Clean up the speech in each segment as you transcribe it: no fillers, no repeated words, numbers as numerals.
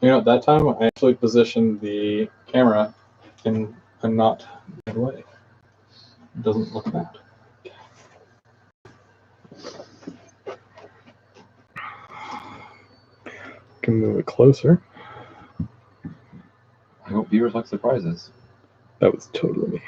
You know, at that time I actually positioned the camera in a not bad way. It doesn't look bad. Can move it closer. I hope viewers like surprises. That was totally me.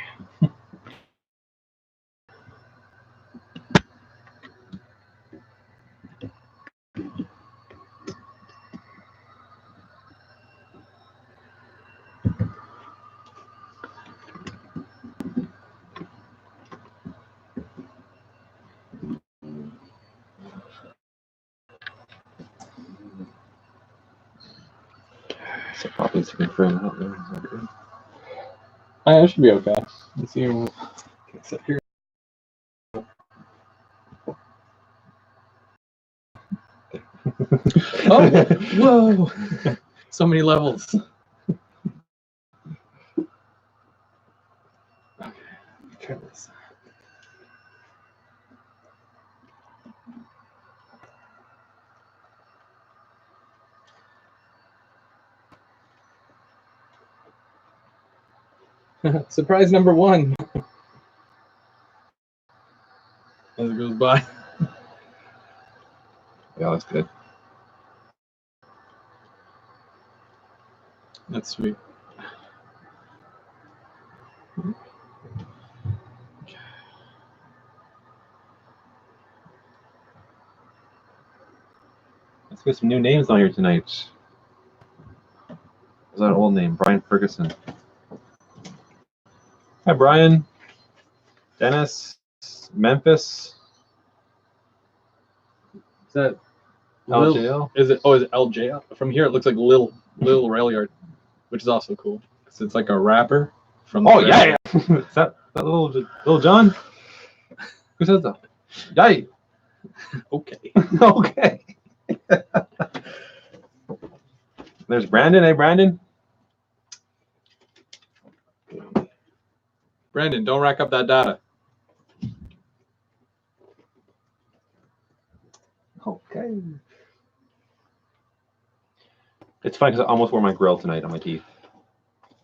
So probably it's frame out there. Is that good? I should be okay. Let's see. Can I sit here? Oh, whoa! So many levels. Okay, try this. Surprise number one. As it goes by. Yeah, that's good. That's sweet. Let's get some new names on here tonight. Is that an old name? Brian Ferguson. Hi, Brian. Dennis. Memphis. Is that LJL? Is it? Oh, is it LJL? From here, it looks like Lil Rail Yard, which is also cool because it's like a rapper from. Oh yeah, yeah. Is that little John? Who says that? Yay. Okay. Okay. There's Brandon. Hey, Brandon. Brandon, don't rack up that data. Okay. It's fine because I almost wore my grill tonight on my teeth.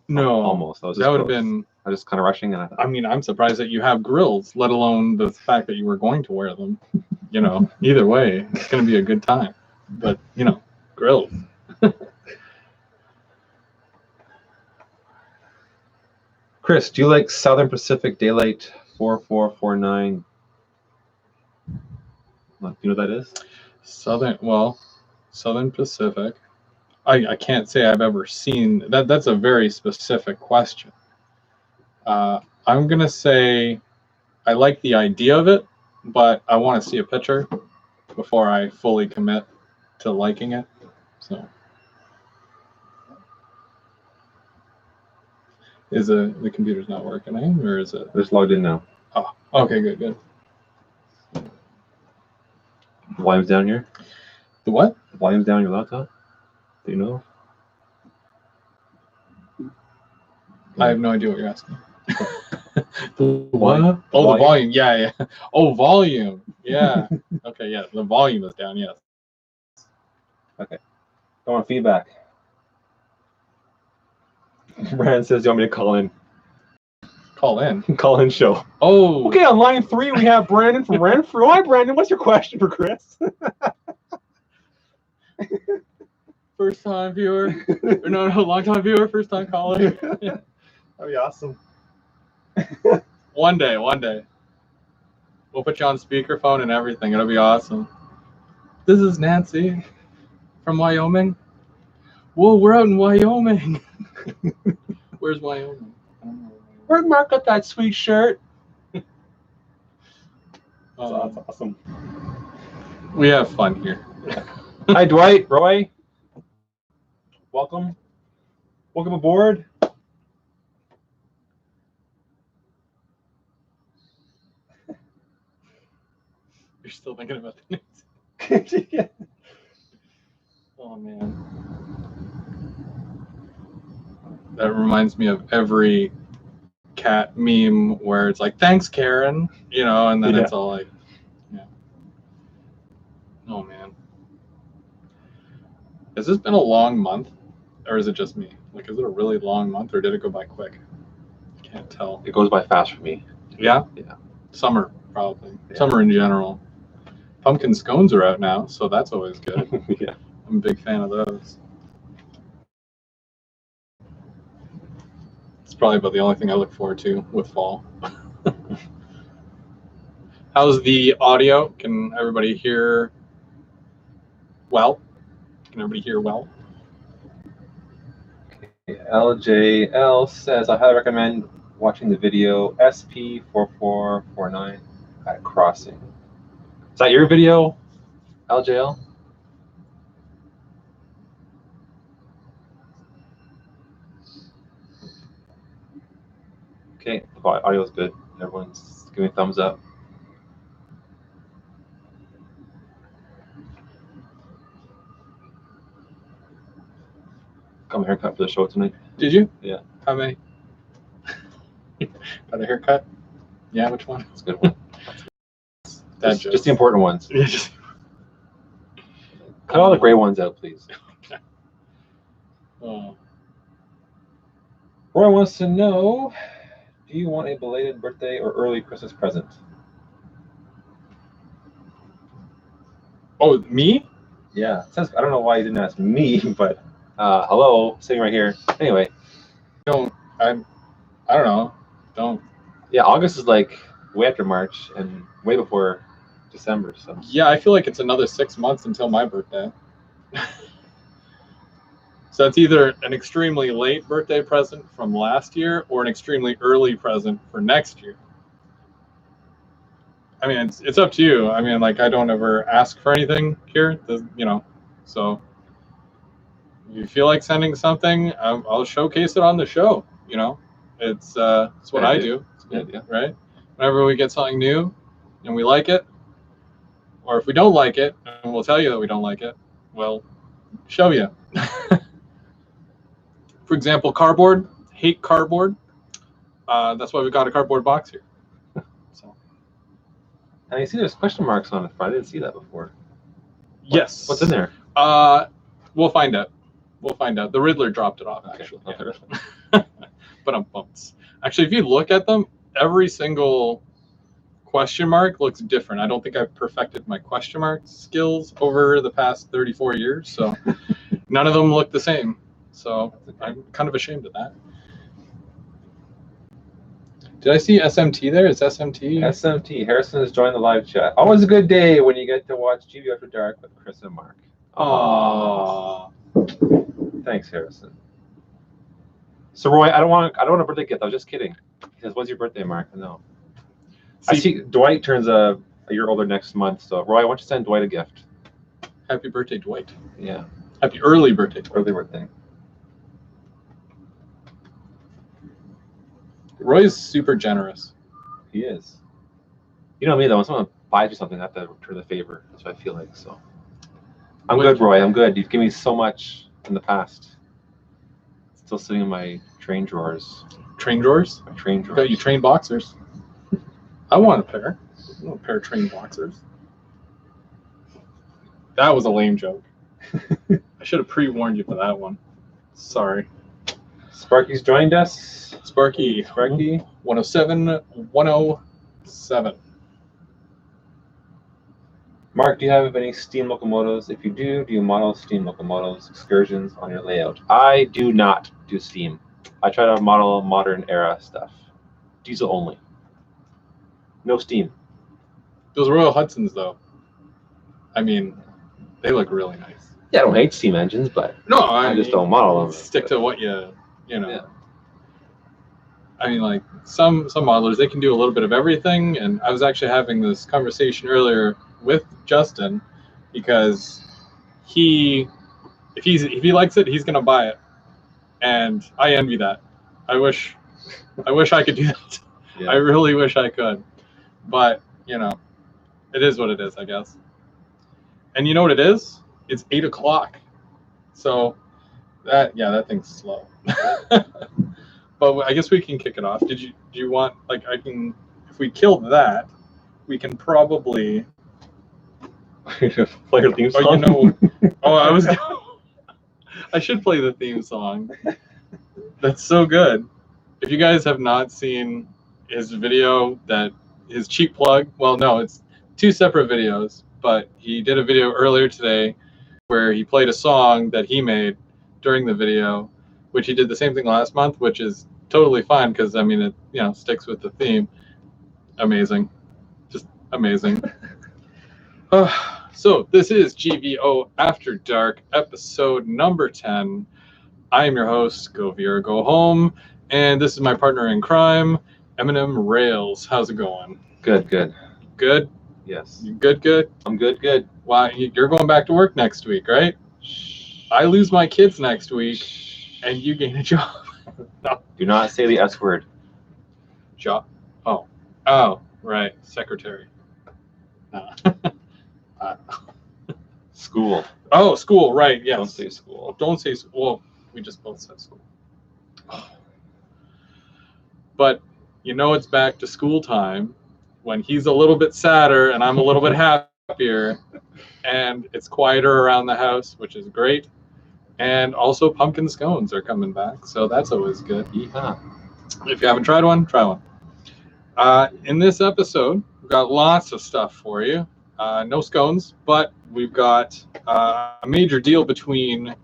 No, almost. That would have been. I was just kind of rushing, and I thought. I mean, I'm surprised that you have grills, let alone the fact that you were going to wear them. You know, either way, it's going to be a good time. But you know, grills. Chris, do you like Southern Pacific Daylight 4449? Do you know what that is? Southern Pacific. I can't say I've ever seen that. That's a very specific question. I'm gonna say I like the idea of it, but I want to see a picture before I fully commit to liking it. So, is the computer's not working, or is it? It's logged in now. Oh, okay, good. Volume's down here. The what? The volume's down your laptop. Do you know? I have no idea what you're asking. What? Oh, the volume. Yeah. Oh, volume. Yeah. Okay, yeah. The volume is down, yes. Okay. I want feedback. Brandon says, you want me to call in? Call in? Call in show. Oh. Okay, on line 3, we have Brandon from Renfrew. Hi, Brandon. What's your question for Chris? First time viewer. Or no, long time viewer, first time caller. That'd be awesome. One day. We'll put you on speakerphone and everything. It'll be awesome. This is Nancy from Wyoming. Whoa, we're out in Wyoming. Where's Wyoming? I don't know. Where'd Mark got that sweet shirt? That's That's awesome. We have fun here. Hi, Dwight, Roy. Welcome. Welcome aboard. You're still thinking about the news. Yeah. Oh, man. That reminds me of every cat meme where it's like, thanks, Karen, you know, and then it's all like, yeah. Oh, man. Has this been a long month? Or is it just me? Like, is it a really long month, or did it go by quick? I can't tell. It goes by fast for me. Yeah? Yeah. Summer, probably. Yeah. Summer in general. Pumpkin scones are out now, so that's always good. Yeah. I'm a big fan of those. It's probably about the only thing I look forward to with fall. How's the audio? Can everybody hear well? Can everybody hear well? Okay. LJL says, I highly recommend watching the video SP4449 at crossing. Is that your video, LJL? Okay, the audio is good. Everyone's giving a thumbs up. Got my haircut for the show tonight. Did you? Yeah. How many? Got a haircut? Yeah, which one? It's a good one. Just the important ones. Yeah, just Cut all the gray ones out, please. okay. Oh. Roy wants to know, do you want a belated birthday or early Christmas present? Oh, me? Yeah. It says, I don't know why you didn't ask me, but hello, sitting right here. Anyway. I don't know. Don't. Yeah, August is like way after March and way before December. So Yeah, I feel like it's another 6 months until my birthday. So it's either an extremely late birthday present from last year or an extremely early present for next year. I mean, it's up to you. I mean, like, I don't ever ask for anything here, you know. So if you feel like sending something, I'll showcase it on the show. You know, it's what I do. It's good, Yeah. right? Whenever we get something new and we like it, or if we don't like it, and we'll tell you that we don't like it, we'll show you. For example, cardboard. Hate cardboard. That's why we got a cardboard box here. So. And you see there's question marks on the front. I didn't see that before. Yes. What's in there? We'll find out. We'll find out. The Riddler dropped it off, actually. Okay. Yeah. But I'm pumped. Actually, if you look at them, every single question mark looks different. I don't think I've perfected my question mark skills over the past 34 years, so none of them look the same. So I'm kind of ashamed of that. Did I see SMT there? Is SMT? SMT. Harrison has joined the live chat. Always a good day when you get to watch GVO After Dark with Chris and Mark. Aww. Thanks, Harrison. So Roy, I don't want a birthday gift. I was just kidding. He says, "What's your birthday, Mark?" No. I see Dwight turns a year older next month. So Roy, I want you to send Dwight a gift. Happy birthday, Dwight. Yeah. Happy early birthday, Dwight. Early birthday. Roy's super generous. He is. You know me though. When someone buys you something, I have to return the favor. That's what I feel like. So I'm good, Roy. I'm good. You've given me so much in the past. It's still sitting in my train drawers. Train drawers? My train drawers. Got you train boxers? I want a pair. I want a pair of train boxers. That was a lame joke. I should have pre-warned you for that one. Sorry. Sparky's joined us. Sparky. 107. 107. Mark, do you have any steam locomotives? If you do you model steam locomotives, excursions on your layout? I do not do steam. I try to model modern era stuff. Diesel only. No steam. Those Royal Hudsons, though, I mean, they look really nice. Yeah, I don't hate steam engines, but no, I just don't model them. Stick to what you know. Yeah. I mean, like some modelers, they can do a little bit of everything. And I was actually having this conversation earlier with Justin because if he likes it, he's gonna buy it, and I envy that. I wish I could do that. Yeah. I really wish I could, but you know, it is what it is, I guess. And you know what it is? It's 8 o'clock. So that thing's slow. But I guess we can kick it off. Do you want, like, if we kill that, we can probably play your theme song. I I should play the theme song. That's so good. If you guys have not seen his video, his cheap plug, well, no, it's two separate videos, but he did a video earlier today where he played a song that he made during the video, which he did the same thing last month, which is totally fine because, I mean, it sticks with the theme. Amazing. Just amazing. So this is GVO After Dark, episode number 10. I am your host, Go Viewer, Go Home, and this is my partner in crime, Eminem Rails. How's it going? Good, good. Good? Yes. You good? I'm good, good. Why, you're going back to work next week, right? Shh. I lose my kids next week, and you gain a job. No. Do not say the S word. Job? Oh, right. Secretary. School. Oh, school, right, yes. Don't say school. Don't say school. Well, we just both said school. But it's back to school time when he's a little bit sadder and I'm a little bit happier, and it's quieter around the house, which is great. And also pumpkin scones are coming back, so that's always good. Yeehaw. If you haven't tried one, try one. In this episode, we've got lots of stuff for you. No scones, but we've got a major deal between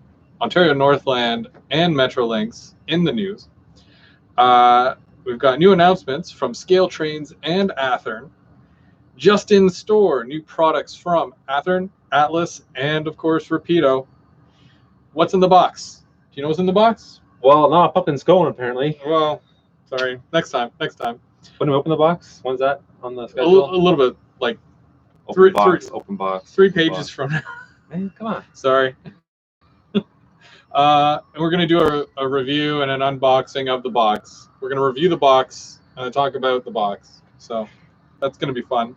Ontario Northland and Metrolinx in the news. We've got new announcements from Scale Trains and Athearn. Just in store, new products from Athearn, Atlas, and of course Rapido. What's in the box? Do you know what's in the box? Well, not a pumpkin scone, apparently. Well, sorry. Next time. When do we open the box? When's that on the schedule? A little bit, like open box. 3 pages from now. Man, come on. Sorry. And we're going to do a review and an unboxing of the box. We're going to review the box and then talk about the box. So that's going to be fun.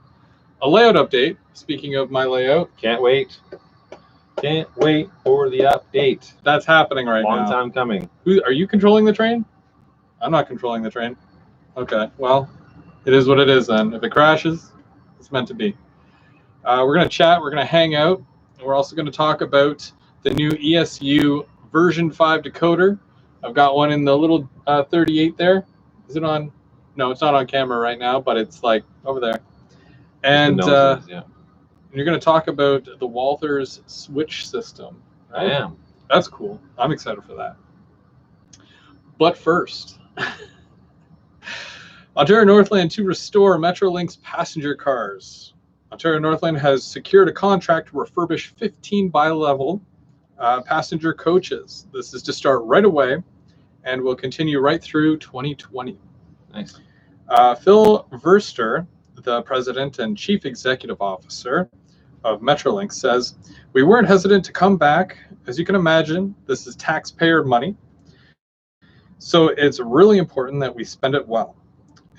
A layout update. Speaking of my layout. Can't wait. Can't wait for the update. That's happening right now. Long time coming. Are you controlling the train? I'm not controlling the train. Okay, well, it is what it is then. If it crashes, it's meant to be. We're going to chat. We're going to hang out. And we're also going to talk about the new ESU version 5 decoder. I've got one in the little 38 there. Is it on? No, it's not on camera right now, but it's like over there. And you're going to talk about the Walthers switch system. Right? I am. That's cool. I'm excited for that. But first, Ontario Northland to restore Metrolinx passenger cars. Ontario Northland has secured a contract to refurbish 15 bi-level passenger coaches. This is to start right away and will continue right through 2020. Nice. Phil Verster, the president and chief executive officer of Metrolinx, says, "We weren't hesitant to come back. As you can imagine, this is taxpayer money. So it's really important that we spend it well.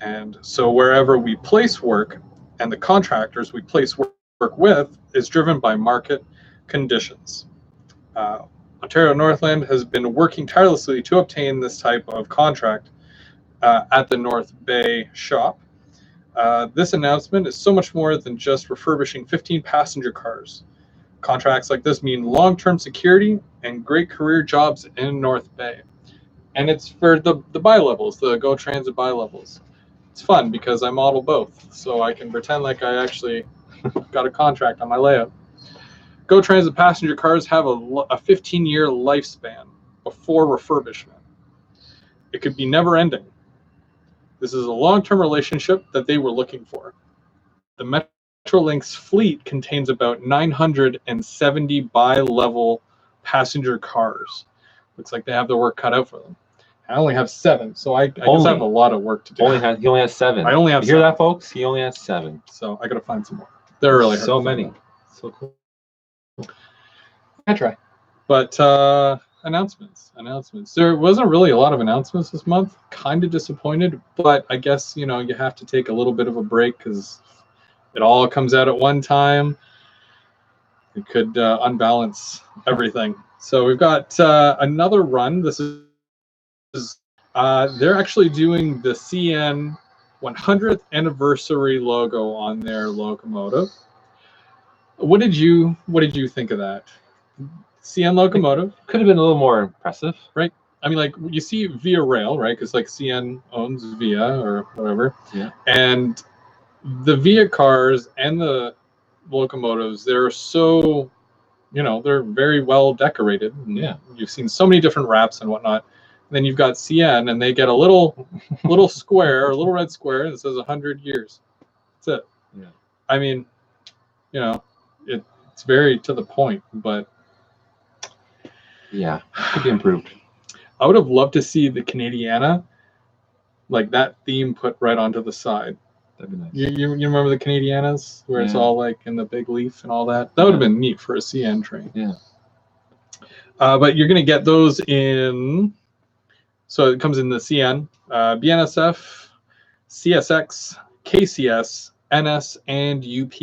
And so wherever we place work and the contractors we place work with is driven by market conditions. Ontario Northland has been working tirelessly to obtain this type of contract at the North Bay shop. This announcement is so much more than just refurbishing 15 passenger cars. Contracts like this mean long-term security and great career jobs in North Bay. And it's for the bi-levels, the Go Transit bi-levels. It's fun because I model both, so I can pretend like I actually got a contract on my layout. Go Transit passenger cars have a 15-year lifespan before refurbishment. It could be never-ending. This is a long-term relationship that they were looking for. The Metrolinx fleet contains about 970 bi-level passenger cars. Looks like they have their work cut out for them. I only have 7, so I guess I have a lot of work to do. He only has 7. I only have you hear 7. that, folks? He only has 7. So I got to find some more. There are really so many. So cool. I try. But announcements. There wasn't really a lot of announcements this month. Kind of disappointed, but I guess, you have to take a little bit of a break because it all comes out at one time. It could unbalance everything. So we've got another run. This is they're actually doing the CN 100th anniversary logo on their locomotive. What did you think of that? CN locomotive. Could have been a little more impressive. Right. I mean, like you see Via Rail, right? Because like CN owns Via or whatever. Yeah. And the Via cars and the locomotives, they're so, they're very well decorated. Yeah. You've seen so many different wraps and whatnot. And then you've got CN, and they get a little square, a little red square that says 100 years. That's it. Yeah. I mean, it's very to the point, but yeah, could be improved. I would have loved to see the Canadiana, like that theme put right onto the side. That'd be nice. You remember the Canadianas where it's all like in the big leaf and all that? That would have been neat for a CN train. Yeah. But you're going to get those in. So it comes in the CN, BNSF, CSX, KCS, NS, and UP.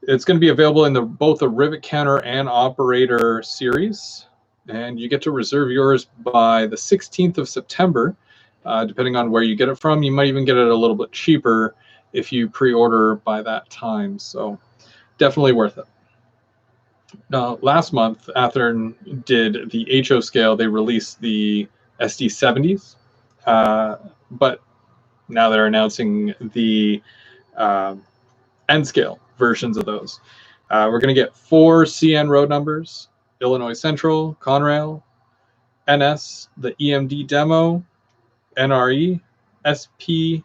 It's going to be available in both the Rivet Counter and Operator series. And you get to reserve yours by the 16th of September. Depending on where you get it from, you might even get it a little bit cheaper if you pre-order by that time. So definitely worth it. Now, last month, Athearn did the HO scale. They released the SD70s, but now they're announcing the N scale versions of those. We're going to get 4 CN road numbers: Illinois Central, Conrail, NS, the EMD demo, NRE, SPSF,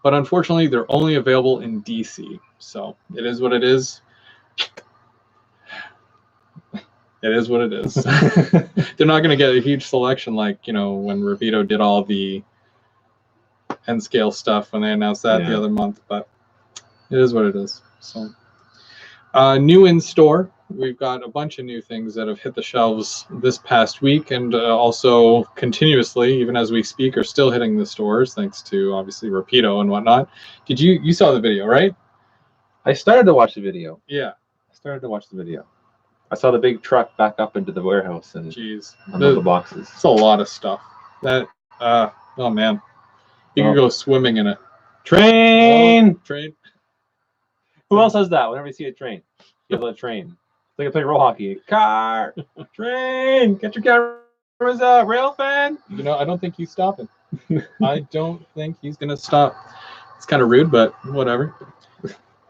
but unfortunately they're only available in DC. So it is what it is. It is what it is. They're not going to get a huge selection like, when Revito did all the N scale stuff when they announced that the other month, but it is what it is. So new in store. We've got a bunch of new things that have hit the shelves this past week, and also continuously, even as we speak, are still hitting the stores, thanks to obviously Rapido and whatnot. You saw the video, right? I started to watch the video. Yeah. I started to watch the video. I saw the big truck back up into the warehouse and unload the boxes. It's a lot of stuff. That, oh man. You could go swimming in it. Train! Train. Who else has that whenever you see a train? You have a train. It's like I play roll hockey. Car! Train! Get your cameras out. Rail fan! I don't think he's stopping. I don't think he's going to stop. It's kind of rude, but whatever.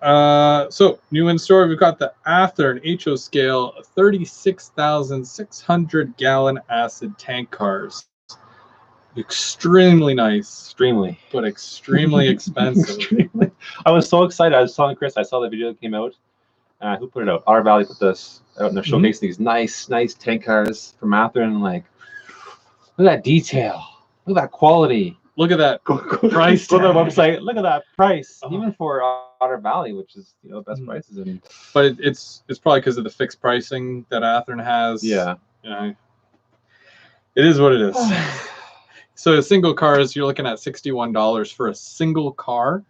So, new in store, we've got the Athearn HO scale 36,600 gallon acid tank cars. Extremely nice. Extremely. But extremely expensive. Extremely. I was so excited. I was telling Chris, I saw the video that came out. Who put it out? Our Valley put this out, and they're showcasing these nice tank cars from Athearn. Like, look at that detail. Look at that quality. Look at that price. Go to the website. Look at that price, even for Otter Valley, which is best prices. But it's probably because of the fixed pricing that Athearn has. Yeah. It is what it is. So a single cars, you're looking at $61 for a single car,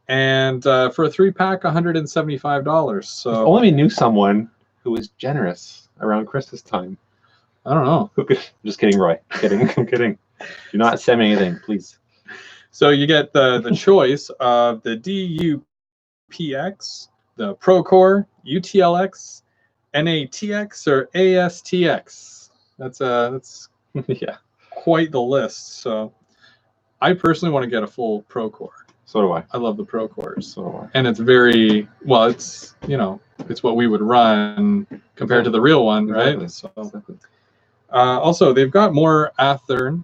and for a 3-pack, $175. So if only we knew someone who was generous around Christmas time. I don't know. Just kidding, Roy. I'm kidding. Do not send me anything, please. So you get the choice of the DUPX, the Procore, UTLX, NATX, or ASTX. That's quite the list. So I personally want to get a full Procore. So do I. I love the Procores. So do I. And it's very it's it's what we would run compared to the real one, right? Exactly. So also they've got more Atlas.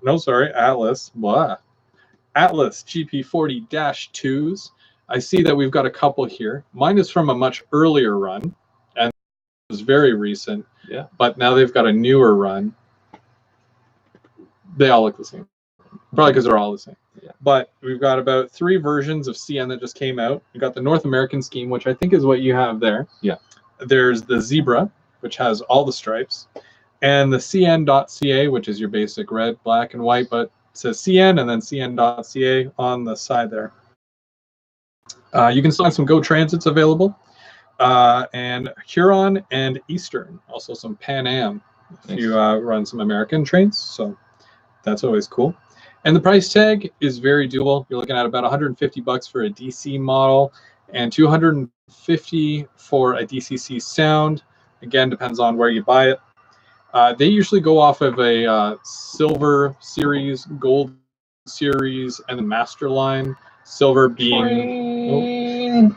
Atlas GP40-2s. I see that we've got a couple here. Mine is from a much earlier run, and it was very recent. Yeah. But now they've got a newer run. They all look the same. Probably because they're all the same. Yeah. But we've got about 3 versions of CN that just came out. We've got the North American scheme, which I think is what you have there. Yeah. There's the Zebra, which has all the stripes. And the CN.ca, which is your basic red, black, and white, but it says CN and then CN.ca on the side there. You can still have some Go Transits available. And Huron and Eastern. Also some Pan Am if you run some American trains. So that's always cool. And the price tag is very doable. You're looking at about $150 for a DC model and $250 for a DCC sound. Again, depends on where you buy it. They usually go off of a silver series, gold series, and the master line. Silver being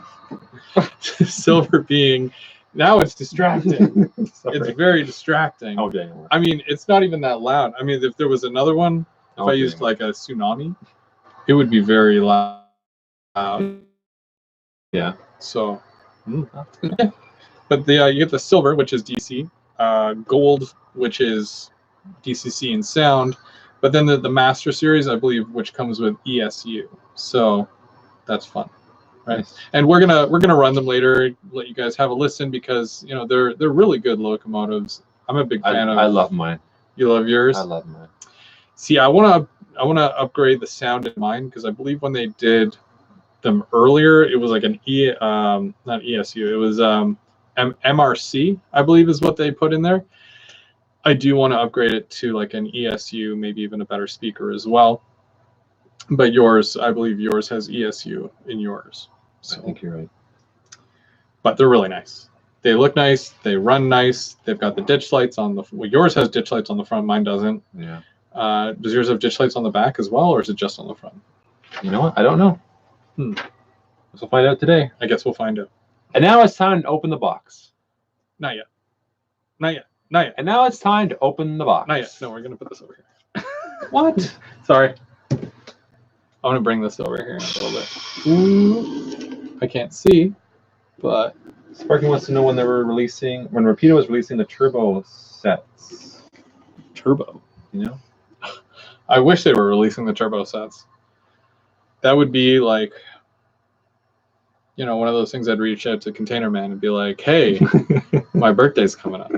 silver being. Now it's distracting. It's very distracting. Oh, dang. I mean, it's not even that loud. I mean, if there was another one, if I used like a tsunami, it would be very loud. Yeah. So, yeah. But you get the silver, which is DC, gold, which is DCC and sound, but then the master series, I believe, which comes with ESU. So that's fun, right? Nice. And we're gonna run them later. Let you guys have a listen because they're really good locomotives. I'm a big fan of. I love mine. You love yours? I love mine. See, I wanna upgrade the sound in mine because I believe when they did them earlier, it was like an not ESU. It was MRC, I believe, is what they put in there. I do want to upgrade it to like an ESU, maybe even a better speaker as well. But yours, I believe yours has ESU in yours. So, I think you're right. But they're really nice. They look nice. They run nice. They've got the ditch lights on the. Well, yours has ditch lights on the front. Mine doesn't. Yeah. Does yours have ditch lights on the back as well, or is it just on the front? You know what? I don't know. We'll find out today. I guess we'll find out. And now it's time to open the box. Not yet. Not yet. Not yet. And now it's time to open the box. Not yet. No, we're gonna put this over here. What? Sorry. I'm gonna bring this over here a little bit. Ooh. I can't see, but Sparky wants to know when Rapido was releasing the turbo sets. turbo. You know? I wish they were releasing the turbo sets. That would be like, one of those things I'd reach out to Container Man and be like, hey, my birthday's coming up.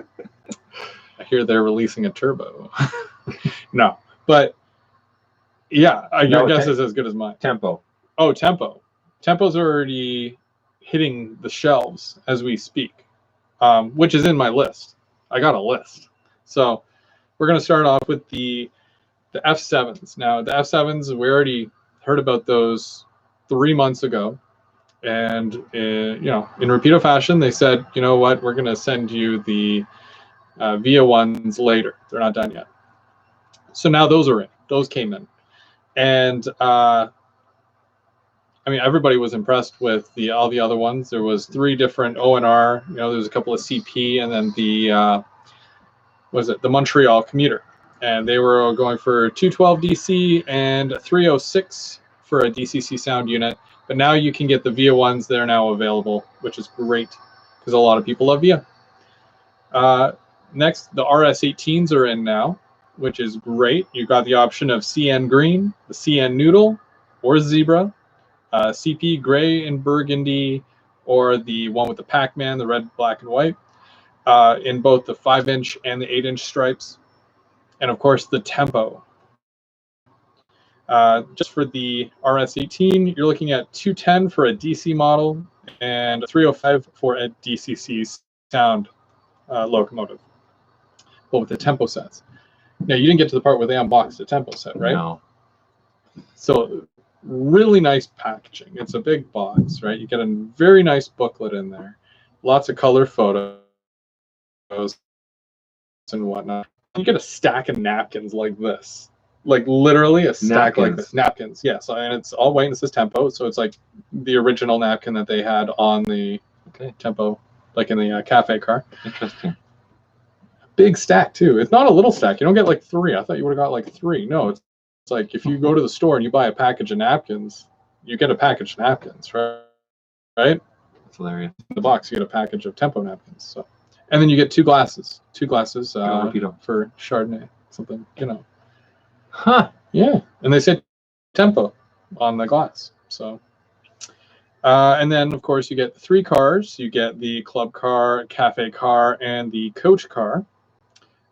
I hear they're releasing a turbo. No, but yeah, your guess is as good as mine. Tempo. Oh, Tempo. Tempo's already hitting the shelves as we speak, which is in my list. I got a list. So we're going to start off with the F7s. Now, the F7s, we already heard about those 3 months ago. And, in Rapido fashion, they said, you know what, we're going to send you the VIA ones later. They're not done yet. So now those are in. Those came in. And, everybody was impressed with all the other ones. There was 3 different ONR. There was a couple of CP, and then the Montreal commuter. And they were going for 212 DC and 306 for a DCC sound unit. But now you can get the VIA ones. They're now available, which is great because a lot of people love VIA. Next, the RS18s are in now, which is great. You've got the option of CN green, the CN noodle, or zebra, CP gray and burgundy, or the one with the Pac-Man, the red, black, and white, in both the 5-inch and the 8-inch stripes. And of course, the Tempo. Just for the RS18, you're looking at 210 for a DC model and 305 for a DCC sound locomotive, but with the Tempo sets. Now, you didn't get to the part where they unboxed a Tempo set, right? No. So, really nice packaging. It's a big box, right? You get a very nice booklet in there, lots of color photos and whatnot. You get a stack of napkins like this. Like literally a stack like this. Napkins, yes. And it's all white and it says Tempo. So it's like the original napkin that they had on the Tempo, like in the cafe car. Interesting. Big stack too. It's not a little stack. You don't get like 3. I thought you would have got like 3. No, it's like if you go to the store and you buy a package of napkins, you get a package of napkins, right? Right? That's hilarious. In the box, you get a package of Tempo napkins. So, and then you get 2 glasses. 2 glasses for Chardonnay, something, Huh. Yeah, and they said Tempo on the glass. So, and then of course you get 3 cars. You get the club car, cafe car, and the coach car.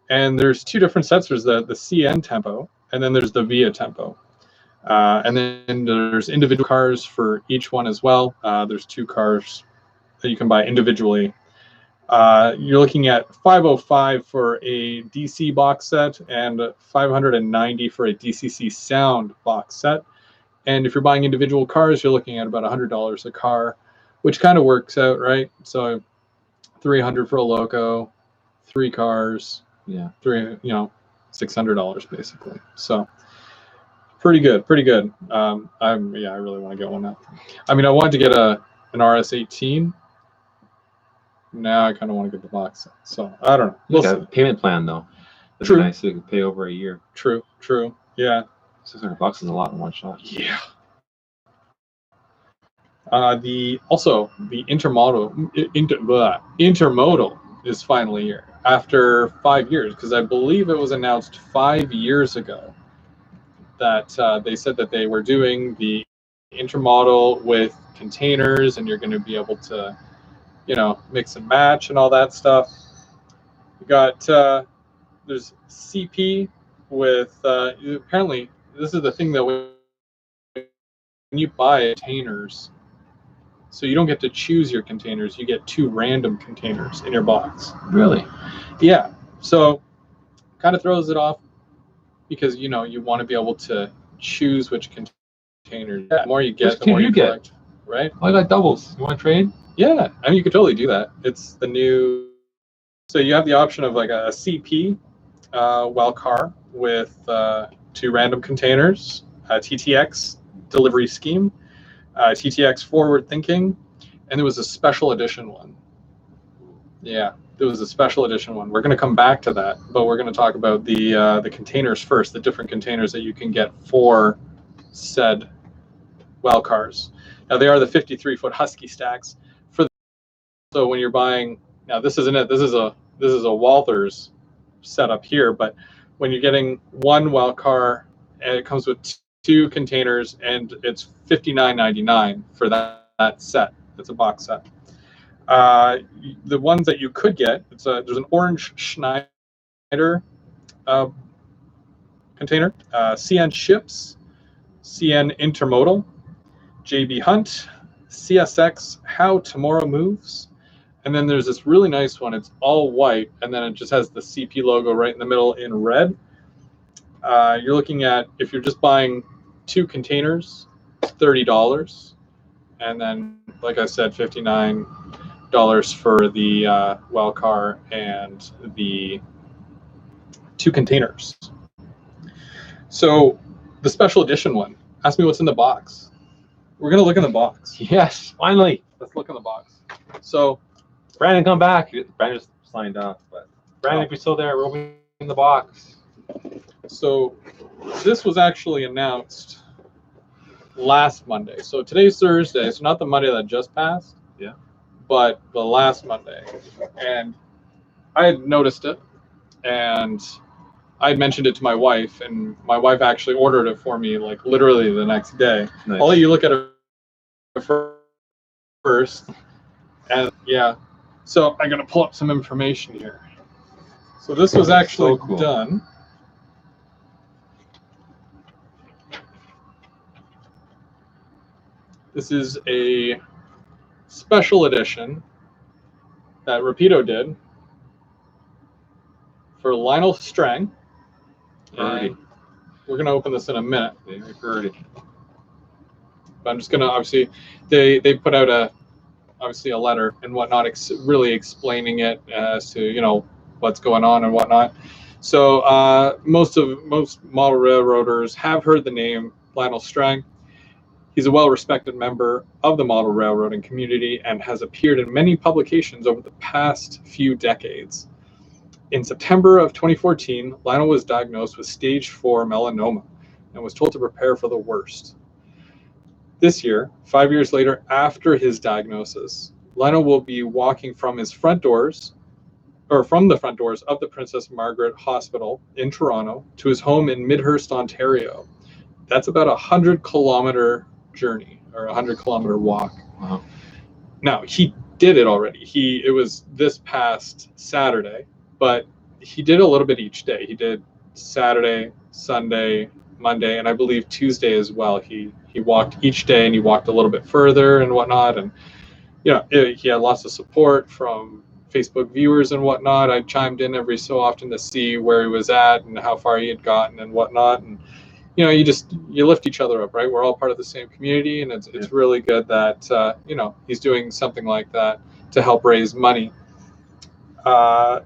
And there's 2 different sets. There's the CN Tempo, and then there's the VIA Tempo. And then there's individual cars for each one as well. There's 2 cars that you can buy individually. You're looking at $505 for a DC box set and $590 for a DCC sound box set. And if you're buying individual cars, you're looking at about $100 a car, which kind of works out, right? So $300 for a loco, 3 cars, Yeah. $600 basically. So pretty good. I really want to get one now. I mean, I wanted to get an RS18. Now I kind of want to get the box set. So I don't know. We'll see. A payment plan though. That's True. Nice. So you can pay over a year. True. Yeah. $600 is a lot in one shot. Yeah. The intermodal is finally here after 5 years, because I believe it was announced 5 years ago that they said that they were doing the intermodal with containers, and you're going to be able to, mix and match and all that stuff. You got there's CP with apparently this is the thing that when you buy containers, so you don't get to choose your containers, you get 2 random containers in your box. Really? Yeah. So kind of throws it off, because you want to be able to choose which container. The more you get, the more you collect. Right? I got doubles. You want to trade? Yeah, I mean, you could totally do that. It's the new. So you have the option of like a CP well car with 2 random containers, TTX delivery scheme, TTX forward thinking, and there was a special edition one. Yeah, there was a special edition one. We're going to come back to that, but we're going to talk about the containers first, the different containers that you can get for said well cars. Now they are the 53-foot Husky stacks. So when you're buying, now this isn't it. This is a Walthers setup here, but when you're getting one well car, and it comes with 2 containers, and it's $59.99 for that set. It's a box set. The ones that you could get, there's an orange Schneider container, CN Ships, CN Intermodal, JB Hunt, CSX How Tomorrow Moves, and then there's this really nice one. It's all white, and then it just has the CP logo right in the middle in red. You're looking at, if you're just buying 2 containers, $30, and then, like I said, $59 for the well car and the 2 containers. So the special edition one, ask me what's in the box. We're going to look in the box. Yes, finally. Let's look in the box. So Brandon, come back. Brandon just signed off, but Brandon, if you're still there, we're opening the box. So this was actually announced last Monday. So today's Thursday. It's not the Monday that just passed. Yeah. But the last Monday. And I had noticed it, and I had mentioned it to my wife, and my wife actually ordered it for me, like literally the next day. Nice. I'll let you look at it first. And yeah. So I'm going to pull up some information here. So this was actually done. This is a special edition that Rapido did for Lionel Strang. And we're going to open this in a minute. But I'm just going to, obviously, they put out a letter and whatnot, really explaining it as to, what's going on and whatnot. So most model railroaders have heard the name Lionel Strang. He's a well-respected member of the model railroading community and has appeared in many publications over the past few decades. In September of 2014, Lionel was diagnosed with stage 4 melanoma and was told to prepare for the worst. This year, 5 years later after his diagnosis, Lionel will be walking from the front doors of the Princess Margaret Hospital in Toronto to his home in Midhurst, Ontario. That's about a 100-kilometer journey, or a 100-kilometer walk. Wow. Now, he did it already. It was this past Saturday, but he did a little bit each day. He did Saturday, Sunday, Monday, and I believe Tuesday as well. He walked each day, and he walked a little bit further and whatnot. And he had lots of support from Facebook viewers and whatnot. I chimed in every so often to see where he was at and how far he had gotten and whatnot. And you lift each other up, right? We're all part of the same community, and it's really good that he's doing something like that to help raise money.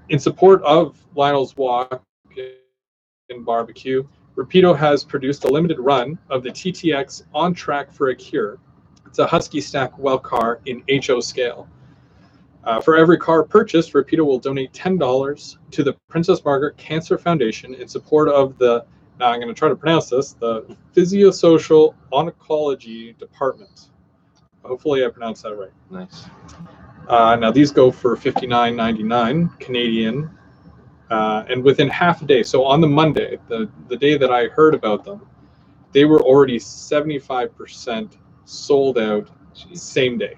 In support of Lionel's Walk in Barbecue, Rapido has produced a limited run of the TTX On Track for a Cure. It's a Husky Stack well car in HO scale. For every car purchased, Rapido will donate $10 to the Princess Margaret Cancer Foundation in support of the, now I'm going to try to pronounce this, the Physiosocial Oncology Department. Hopefully I pronounced that right. Nice. Now these go for $59.99 Canadian, and within half a day. So on the Monday, the day that I heard about them, they were already 75% sold out. Same day.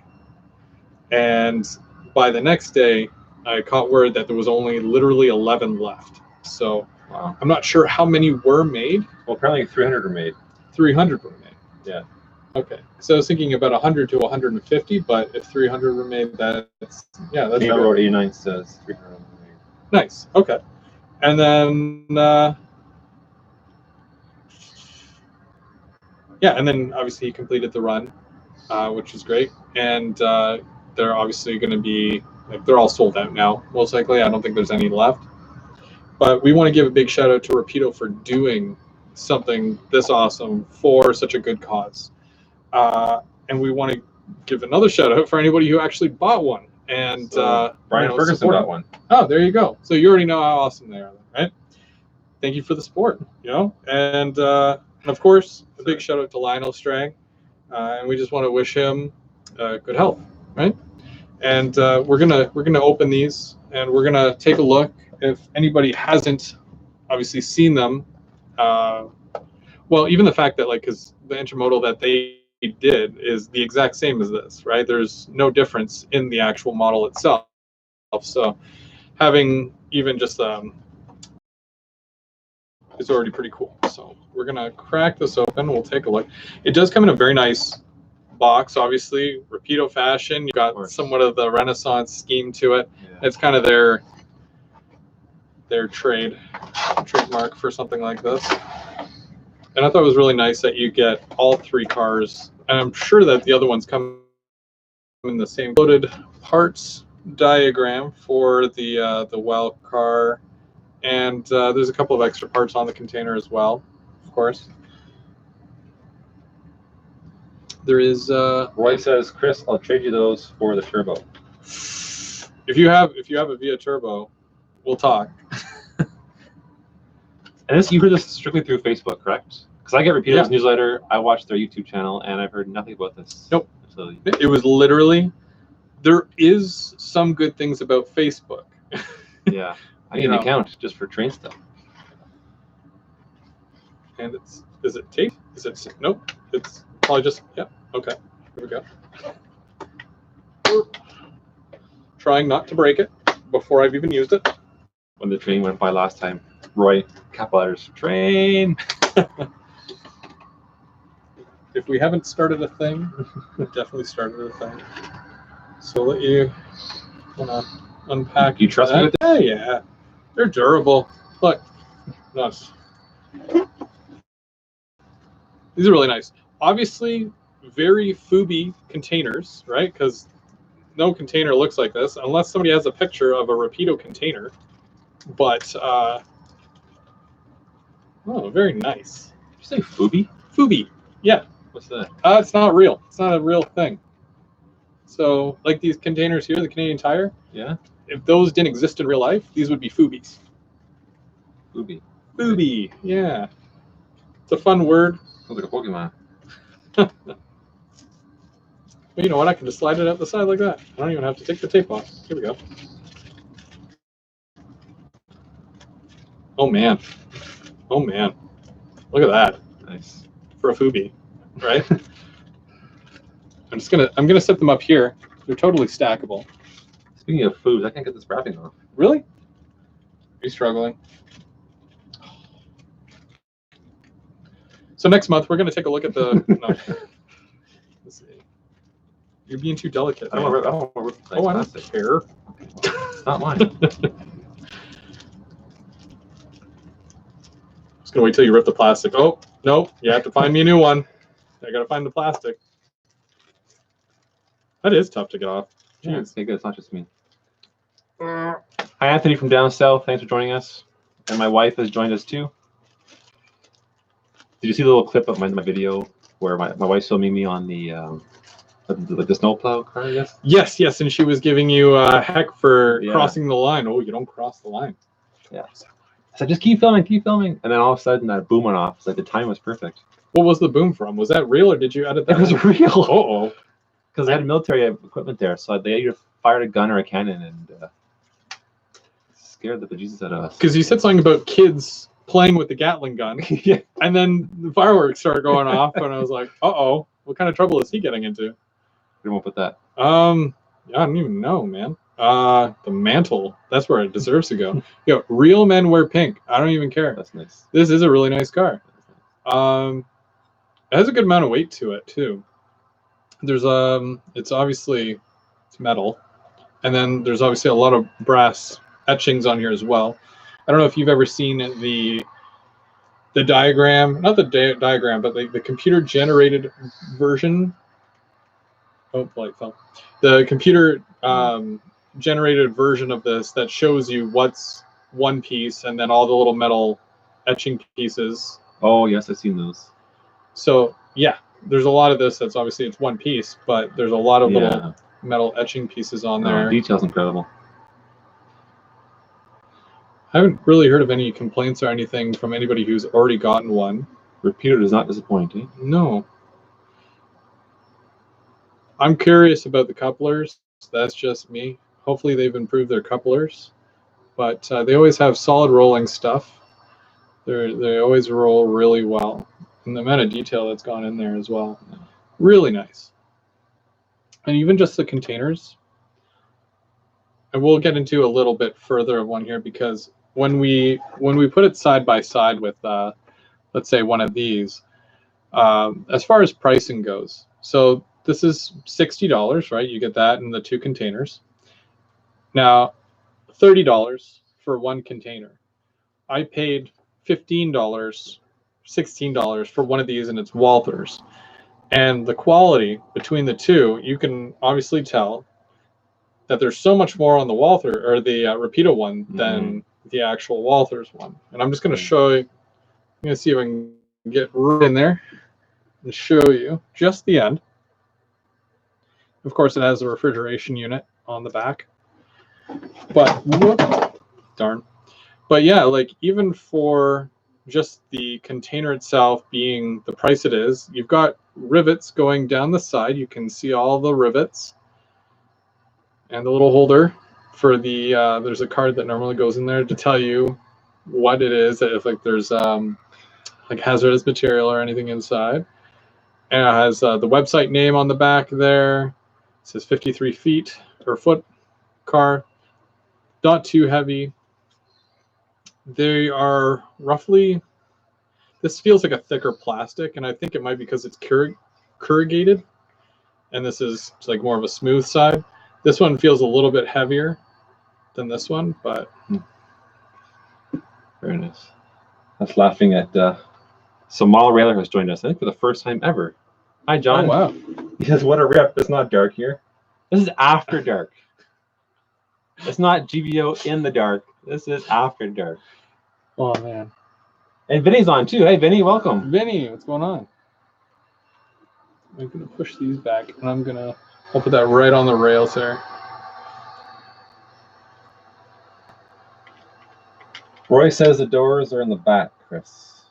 And by the next day, I caught word that there was only literally 11 left. So wow. I'm not sure how many were made. Well, apparently 300 were made. 300 were made. Yeah. Okay. So I was thinking about 100 to 150, but if 300 were made, that's, yeah, that's Email Road 89 says 300 were made. Nice. Okay. And then, yeah, and then obviously he completed the run, which is great. And they're obviously going to be, like, they're all sold out now, most likely. I don't think there's any left. But we want to give a big shout out to Rapido for doing something this awesome for such a good cause. And we want to give another shout out for anybody who actually bought one. And so, Brian Ferguson got one. Oh, there you go. So you already know how awesome they are, right? Thank you for the support, and of course, a big shout out to Lionel Strang, and we just want to wish him good health, right? And we're gonna open these, and we're gonna take a look. If anybody hasn't obviously seen them, well, even the fact that, like, because the intermodal that they did is the exact same as this, right? There's no difference in the actual model itself. So having even just is already pretty cool. So we're gonna crack this open. We'll take a look. It does come in a very nice box, obviously, Rapido fashion. You got somewhat of the Renaissance scheme to it. Yeah. It's kind of their trademark for something like this. And I thought it was really nice that you get all three cars, and I'm sure that the other ones come in the same loaded parts diagram for the well car, and there's a couple of extra parts on the container as well, of course. There is Roy says, Chris, I'll trade you those for the turbo. If you have a Via Turbo, we'll talk. And you heard this strictly through Facebook, correct? Because I get Rapido's newsletter, I watch their YouTube channel, and I've heard nothing about this. Nope. It was literally, there is some good things about Facebook. Yeah. I need an account just for train stuff. And is it tape? Nope. It's probably just, yeah. Okay. Here we go. Trying not to break it before I've even used it. When the train went by last time, Roy, capital letters, train. If we haven't started a thing, we've definitely started a thing. So I'll let you unpack. You trust me with that? Yeah. They're durable. Look. Nice. These are really nice. Obviously, very Fubi containers, right? Because no container looks like this unless somebody has a picture of a Rapido container. But, oh, very nice. Did you say Fubi? Fubi, yeah. What's that? It's not real. It's not a real thing. So, like these containers here, the Canadian Tire. Yeah. If those didn't exist in real life, these would be Fubis. Fubi. Fubi, yeah. It's a fun word. Sounds like a Pokemon. Well, you know what? I can just slide it out the side like that. I don't even have to take the tape off. Here we go. Oh man. Oh man. Look at that. Nice. For a Fubi, right? I'm gonna set them up here. They're totally stackable. Speaking of foods, I can't get this wrapping off. Really? Are you struggling? So next month we're gonna take a look at the. No. Let's see. You're being too delicate. I don't want to rip the I don't care. It's not mine. Just gonna wait till you rip the plastic. Oh no! You have to find me a new one. I gotta find the plastic. That is tough to get off. Yeah, okay, good. It's not just me. Hi, Anthony from down south. Thanks for joining us. And my wife has joined us too. Did you see the little clip of my video where my wife's filming me on the snowplow car, I guess? Yes, and she was giving you heck for crossing the line. Oh, you don't cross the line. Yeah. I said, just keep filming. And then all of a sudden that boom went off. It's like the time was perfect. What was the boom from? Was that real or did you edit that? It was real. Uh-oh. Because they had military equipment there, so they either fired a gun or a cannon and scared the bejesus out of us. Because you said something about kids playing with the Gatling gun. Yeah. And then the fireworks started going off, and I was like, uh-oh, what kind of trouble is he getting into? We won't put that. Yeah, I don't even know, man. The mantle, that's where it deserves to go. Yo, real men wear pink. I don't even care. That's nice. This is a really nice car. It has a good amount of weight to it too. There's it's metal, and then there's obviously a lot of brass etchings on here as well. I don't know if you've ever seen the diagram, not the diagram, but the computer generated version. Oh, light fell. The computer generated version of this that shows you what's one piece and then all the little metal etching pieces. Oh yes, I've seen those. So yeah, there's a lot of this that's obviously it's one piece, but there's a lot of little metal etching pieces on there. Detail's incredible. I haven't really heard of any complaints or anything from anybody who's already gotten one. Repeater does not disappoint, eh? No. I'm curious about the couplers. That's just me. Hopefully they've improved their couplers, but they always have solid rolling stuff. They always roll really well, and the amount of detail that's gone in there as well, really nice. And even just the containers. And we'll get into a little bit further of one here because when we put it side by side with let's say one of these, as far as pricing goes, so this is $60, right? You get that in the 2 containers. Now, $30 for 1 container. I paid $15, $16 for one of these, and it's Walthers. And the quality between the two, you can obviously tell that there's so much more on the Walther or the Rapido one than the actual Walthers one. And I'm just going to show you. I'm going to see if I can get right in there and show you just the end. Of course, it has a refrigeration unit on the back. But whoop, darn. But yeah, like even for just the container itself being the price it is, you've got rivets going down the side. You can see all the rivets and the little holder for the there's a card that normally goes in there to tell you what it is, if like there's like hazardous material or anything inside. And it has the website name on the back there. It says 53 feet or foot car, not too heavy. They are roughly, this feels like a thicker plastic, and I think it might be because it's corrugated, and this is like more of a smooth side. This one feels a little bit heavier than this one, but very nice. I was laughing at so Mal Railer has joined us, I think for the first time ever. Hi, John. Oh, wow. He says, what a rip. It's not dark here. This is after dark. It's not GVO in the dark. This is after dark. Oh, man. And Vinny's on too. Hey, Vinny, welcome. Vinny, what's going on? I'm going to push these back, and I'll put that right on the rails there. Roy says the doors are in the back, Chris.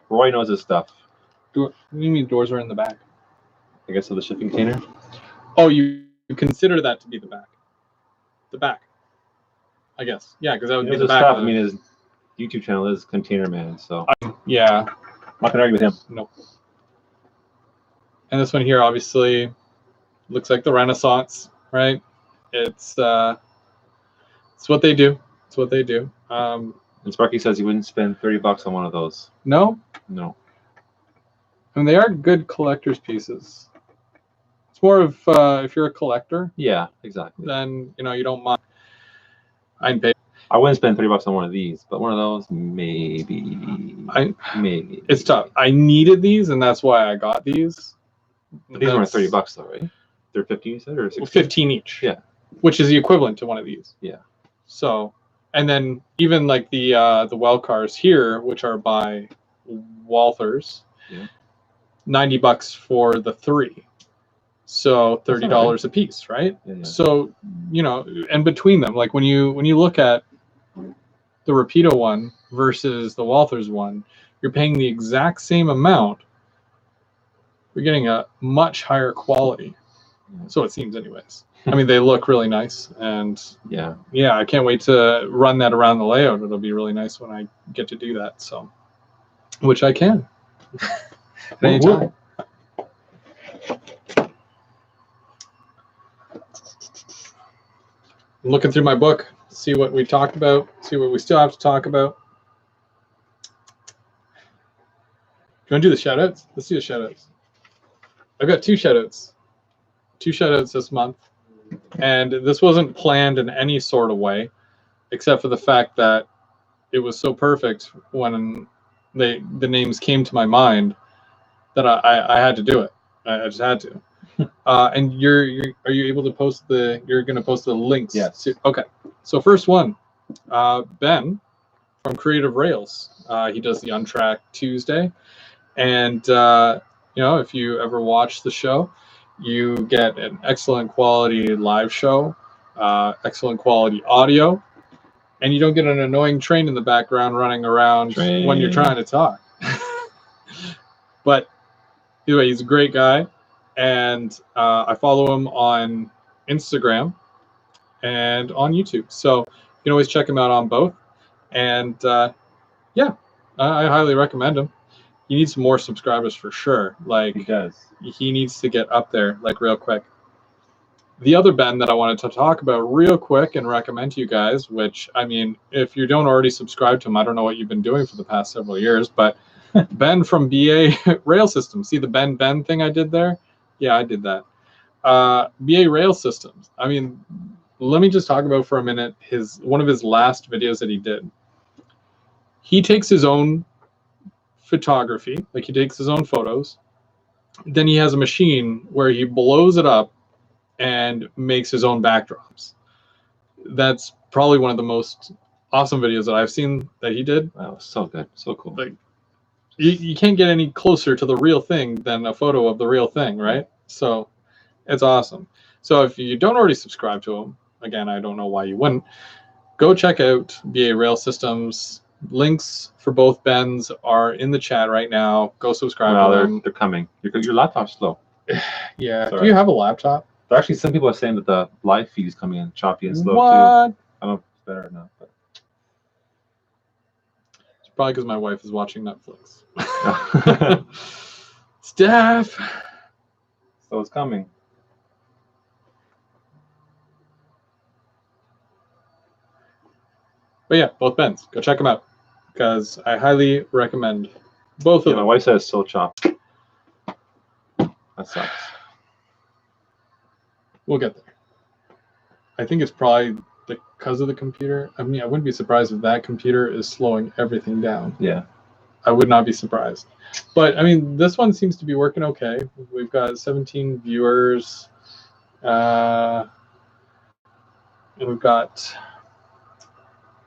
Roy knows his stuff. What do you mean doors are in the back? I guess of the shipping container. Oh, you consider that to be the back. The back. I guess. Yeah, because that would be the back. Stuff. I mean, his YouTube channel is Container Man, so. Yeah. I'm not going to argue with him. Nope. And this one here, obviously, looks like the Renaissance, right? It's what they do. It's what they do. And Sparky says he wouldn't spend $30 on one of those. No? No. And they are good collector's pieces. It's more of if you're a collector. Yeah, exactly. Then you don't mind. I'd pay. I wouldn't spend $30 on one of these, but one of those maybe. Maybe. It's tough. I needed these, and that's why I got these. But these weren't $30 though, right? They're 15, you said, or 16? 15 each. Yeah. which is the equivalent to one of these. Yeah. So, and then even like the well cars here, which are by Walthers, Yeah. $90 for the 3. So $30 a piece, right? Yeah, yeah. So, you know, and between them, like when you look at the Rapido one versus the Walthers one, you're paying the exact same amount. You're getting a much higher quality. So it seems, anyways. I mean, they look really nice, and yeah, I can't wait to run that around the layout. It'll be really nice when I get to do that. So, which I can at any time. I'm looking through my book, see what we talked about, see what we still have to talk about. Do you want to do the shout-outs? Let's do the shout-outs. I've got 2 shout-outs. 2 shout-outs this month. And this wasn't planned in any sort of way, except for the fact that it was so perfect when the names came to my mind that I had to do it. I just had to. And are you able to post you're going to post the links? Yes. Okay. So first one, Ben from Creative Rails. He does the Untracked Tuesday. And, you know, if you ever watch the show, you get an excellent quality live show, excellent quality audio, and you don't get an annoying train in the background running around when you're trying to talk. But anyway, he's a great guy, and I follow him on Instagram and on YouTube. So you can always check him out on both. And I highly recommend him. He needs more subscribers for sure. Like, he does. He needs to get up there, like, real quick. The other Ben that I wanted to talk about real quick and recommend to you guys, which, I mean, if you don't already subscribe to him, I don't know what you've been doing for the past several years, but Ben from BA Rail Systems. See the Ben thing I did there? Yeah, I did that. BA Rail Systems. I mean, let me just talk about for a minute one of his last videos that he did. He takes his own photography, like he takes his own photos. Then he has a machine where he blows it up and makes his own backdrops. That's probably one of the most awesome videos that I've seen that he did. Wow, so good, so cool. Like, you can't get any closer to the real thing than a photo of the real thing, right? So it's awesome. So if you don't already subscribe to him, again, I don't know why you wouldn't, go check out BA Rail Systems. Links for both Bens are in the chat right now. Go subscribe to them. They're coming. Your laptop's slow. Yeah. Sorry. Do you have a laptop? Actually, some people are saying that the live feed is coming in choppy and slow too. I don't know if it's better or not. But it's probably because my wife is watching Netflix. Steph. So it's coming. But yeah, both Bens. Go check them out because I highly recommend both of them. My wife says it's still chopped. That sucks. We'll get there. I think it's probably because of the computer. I mean, I wouldn't be surprised if that computer is slowing everything down. Yeah. I would not be surprised. But, I mean, this one seems to be working okay. We've got 17 viewers. And we've got,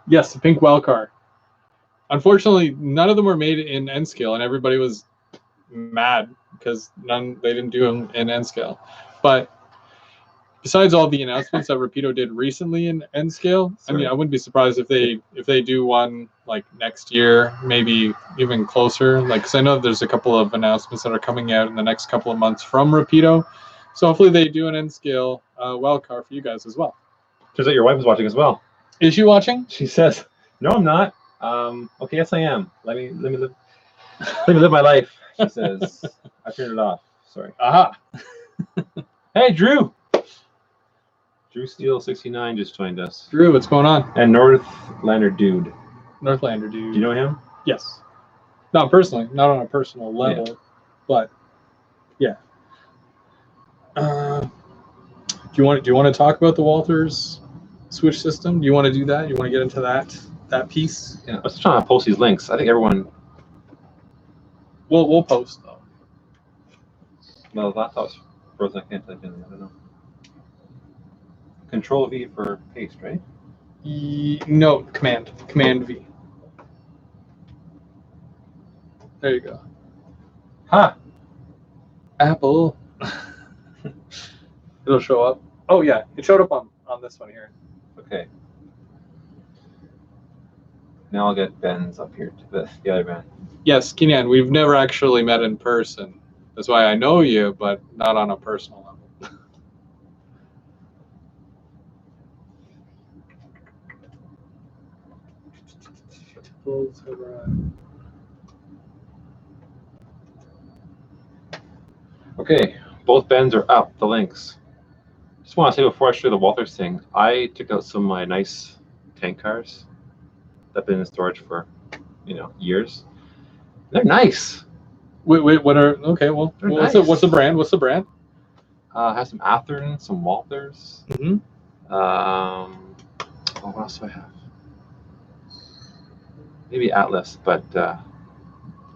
yes, the pink well car. Unfortunately, none of them were made in N scale, and everybody was mad because they didn't do them in N scale. But besides all the announcements that Rapido did recently in N scale, I mean, I wouldn't be surprised if they do one like next year, maybe even closer. Like, because I know there's a couple of announcements that are coming out in the next couple of months from Rapido, so hopefully they do an N scale well car for you guys as well. Turns out your wife is watching as well. Is she watching? She says, "No, I'm not." Okay, yes, I am. Let me live my life. She says, "I turned it off." Sorry. Aha. Hey, Drew. Drew Steele 69 just joined us. Drew, what's going on? And Northlander Dude. Northlander Dude. Do you know him? Yes. Not personally, not on a personal level, but yeah. Do you want to talk about the Walthers switch system? Do you want to do that? You want to get into that piece? Yeah, I was trying to post these links. I think everyone. We'll post though. Well, the laptop's frozen. I can't type in. I don't know. Control V for paste, right? No, Command V. There you go. Huh. Apple. It'll show up. Oh yeah, it showed up on this one here. Okay. Now I'll get Ben's up here to the other Ben. Yes, Kenyan, we've never actually met in person. That's why I know you, but not on a personal level. Okay, both Bens are up, the links. Just want to say before I show you the Walters thing, I took out some of my nice tank cars that have been in storage for, years. They're nice. Wait, what are? Okay, well, Nice. What's the brand? What's the brand? Has some Atherton, some Walters. Mm-hmm. What else do I have? Maybe Atlas, but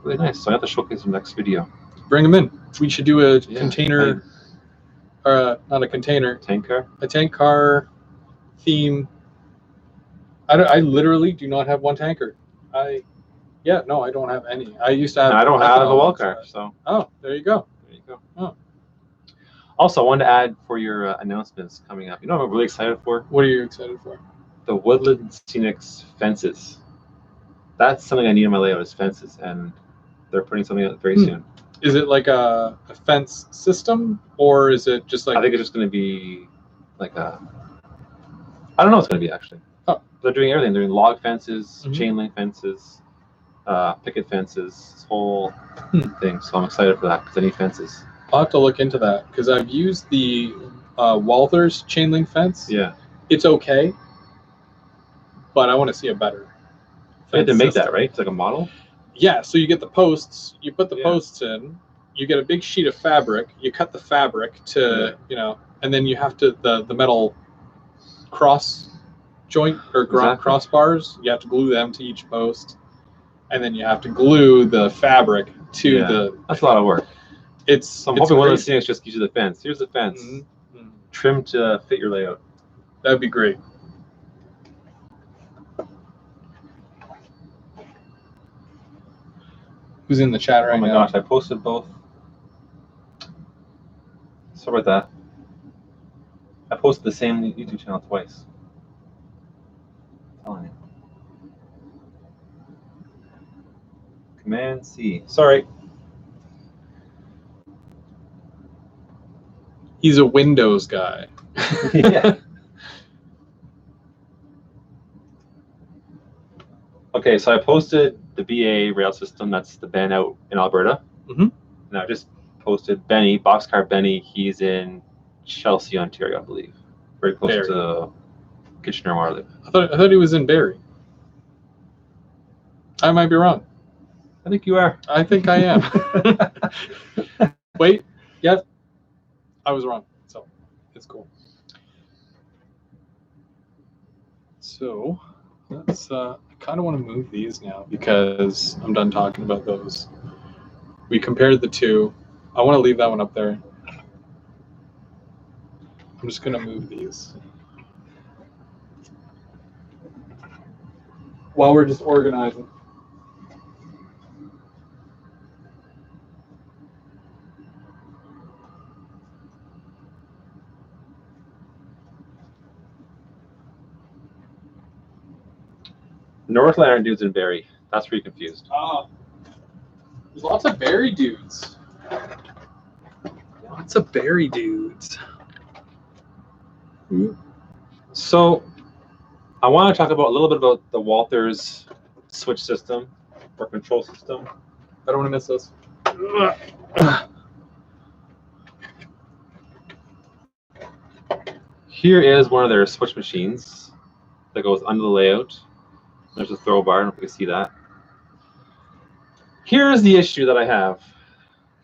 really nice. So I have to showcase them next video. Bring them in. We should do a container, or not a container. Tank car. A tank car theme. I literally do not have one tanker. I don't have any. I used to have. I don't have a wall car, so. Oh, there you go. There you go. Oh. Also, I wanted to add for your announcements coming up. You know what I'm really excited for? What are you excited for? The Woodland Scenics fences. That's something I need in my layout is fences, and they're putting something out very soon. Is it like a fence system, or is it just like? I think it's just going to be like a. I don't know what it's going to be actually. Oh. They're doing everything. They're doing log fences, chain link fences, picket fences, this whole thing. So I'm excited for that because I need fences. I'll have to look into that because I've used the Walters chain link fence. Yeah. It's okay, but I want to see a better. You had to make that, right? It's like a model? Yeah, so you get the posts, you put the posts in, you get a big sheet of fabric, you cut the fabric to, and then you have to, the metal cross joint or crossbars, you have to glue them to each post, and then you have to glue the fabric to the... That's a lot of work. So I'm hoping one of those things just gives you the fence. Here's the fence. Mm-hmm. Trimmed to fit your layout. That'd be great. Who's in the chat right now? Oh my gosh, I posted both. Sorry about that. I posted the same YouTube channel twice. I'm telling you. Command C. Sorry. He's a Windows guy. Yeah. Okay, so I posted the BA rail system. That's the Ben out in Alberta. Mm-hmm. And I just posted Benny, Boxcar Benny. He's in Chelsea, Ontario, I believe. Very close to Kitchener-Marley. I thought he was in Barrie. I might be wrong. I think you are. I think I am. Wait. Yep. I was wrong. So it's cool. So let's. I kind of want to move these now because I'm done talking about those. We compared the two. I want to leave that one up there. I'm just going to move these. While we're just organizing. Northlander dudes in Barrie. That's where you're confused. There's lots of Barrie dudes. Lots of Barrie dudes. So I want to talk about a little bit about the Walters switch system or control system. I don't want to miss this. Here is one of their switch machines that goes under the layout. There's a throw bar. I don't know if you can see that. Here's the issue that I have.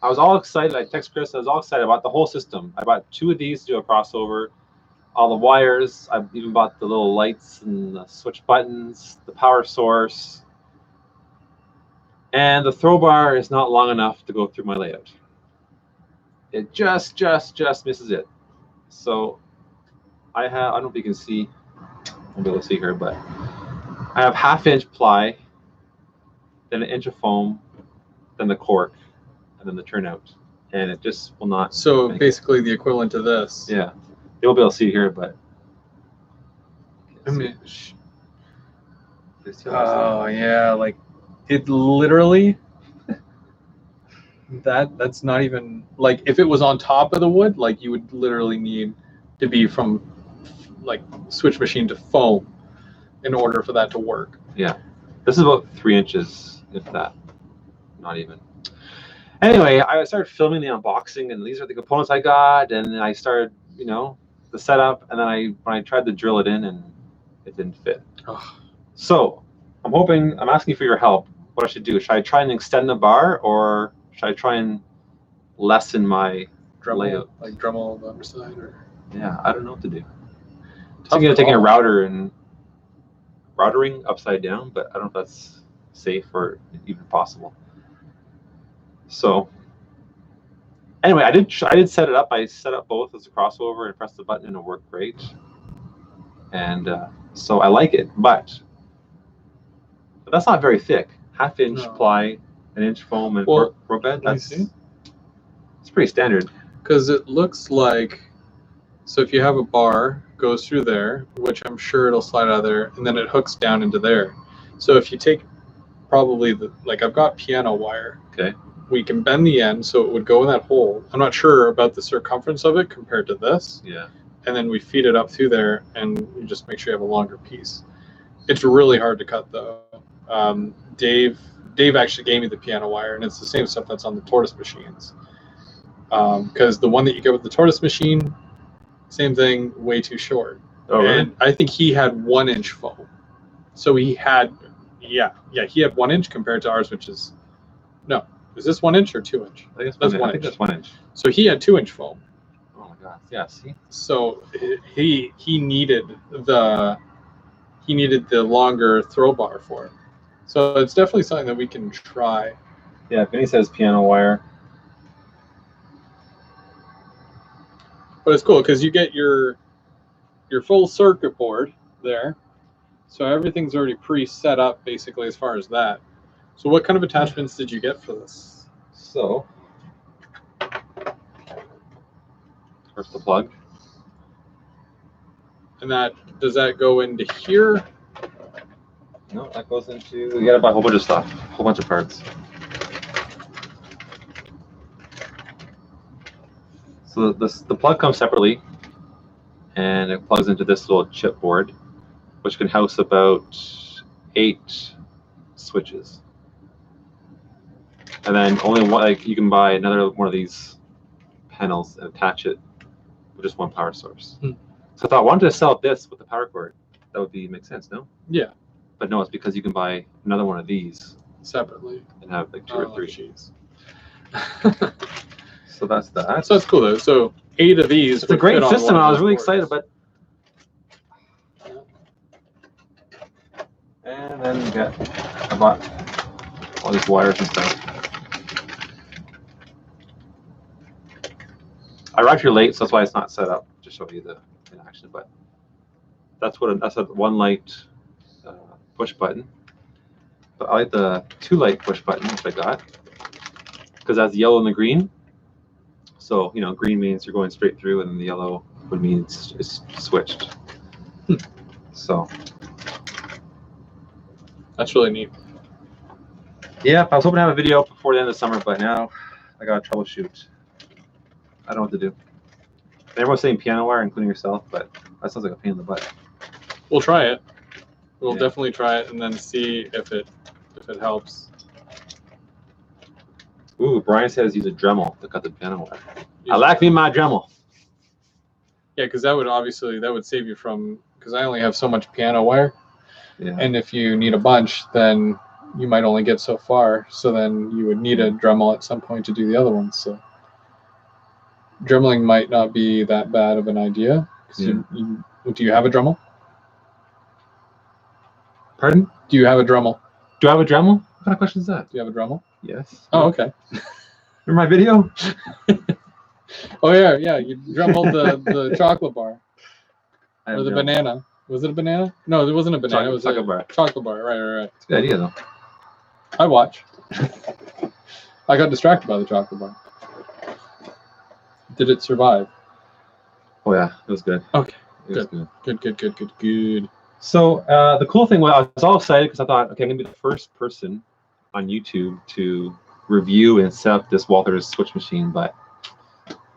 I was all excited. I text Chris. I was all excited about the whole system. I bought 2 of these to do a crossover. All the wires. I even bought the little lights and the switch buttons, the power source. And the throw bar is not long enough to go through my layout. It just misses it. So I don't know if you can see. I'll be able to see here, but I have 1/2 inch ply, then 1 inch of foam, then the cork, and then the turnout, and it just will not. So basically the equivalent to this. Yeah, you won't be able to see here, but. I mean, oh yeah, like it literally. That's not even like if it was on top of the wood, like you would literally need to be from like switch machine to foam in order for that to work. Yeah, this is about 3 inches, if that, not even. Anyway, I started filming the unboxing, and these are the components I got, and then I started, the setup, and then when I tried to drill it in, and it didn't fit. Oh. So I'm asking for your help. What I should do? Should I try and extend the bar, or should I try and lessen my layout? Like Dremel on the underside, or yeah, I don't know what to do. I'm thinking of taking a router and routering upside down, but I don't know if that's safe or even possible. So anyway, I did set it up. I set up both as a crossover and pressed the button, and it worked great. And so I like it, but that's not very thick. 1/2 inch ply, 1 inch foam, and rope bed. It's pretty standard. Because it looks like, so if you have a bar, goes through there, which I'm sure it'll slide out of there, and then it hooks down into there. So if you take probably like I've got piano wire. Okay. We can bend the end so it would go in that hole. I'm not sure about the circumference of it compared to this. Yeah. And then we feed it up through there, and you just make sure you have a longer piece. It's really hard to cut though. Dave actually gave me the piano wire, and it's the same stuff that's on the tortoise machines. Because the one that you get with the tortoise machine, same thing, way too short. Oh, really? And I think he had 1 inch foam. So he had, he had 1 inch compared to ours, which is, no, is this 1 inch or 2 inch? I think that's 1 inch. So he had 2 inch foam. Oh my God! Yeah. See. So he needed the longer throw bar for it. So it's definitely something that we can try. Yeah, Vinny says piano wire. But it's cool because you get your full circuit board there. So everything's already pre-set up basically as far as that. So what kind of attachments did you get for this? So first the plug. And does that go into here? No, that goes into, you gotta buy a whole bunch of stuff, a whole bunch of parts. So the plug comes separately, and it plugs into this little chipboard, which can house about 8 switches. And then only one, like you can buy another one of these panels and attach it with just one power source. So I thought I wanted to sell this with the power cord. That would make sense, no? Yeah. But no, it's because you can buy another one of these separately and have like 2 or 3. Jeez. So that's that. So that's cool though. So 8 of these. It's a great system. I was really excited, but. And then I bought all these wires and stuff. I arrived here late, so that's why it's not set up to show you the in action. But that's a 1 light push button. But I like the 2 light push button, which I got, because that's the yellow and the green. So green means you're going straight through, and then the yellow would mean it's switched. So that's really neat. Yeah, I was hoping to have a video up before the end of the summer, but now I got to troubleshoot. I don't know what to do. Everyone's saying piano wire, including yourself, but that sounds like a pain in the butt. We'll try it. We'll definitely try it and then see if it helps. Ooh, Brian says use a Dremel to cut the piano wire. I like me my Dremel. Yeah, because that would save you from, because I only have so much piano wire. Yeah. And if you need a bunch, then you might only get so far. So then you would need a Dremel at some point to do the other ones. So Dremeling might not be that bad of an idea. Do you have a Dremel? Pardon? Do you have a Dremel? Do I have a Dremel? What kind of question is that? Do you have a Dremel? Yes. Oh, okay. Remember my video? Oh yeah, you Dremeled the chocolate bar. Or the banana. Was it a banana? No, there wasn't a banana. It was chocolate a bar. chocolate bar. Right. It's a good idea, though. I watch. I got distracted by the chocolate bar. Did it survive? Oh, yeah. It was good. Okay. It was Good. So the cool thing was, I was all excited because I thought, okay, I'm going to be the first person on YouTube to review and set up this Walther's switch machine, but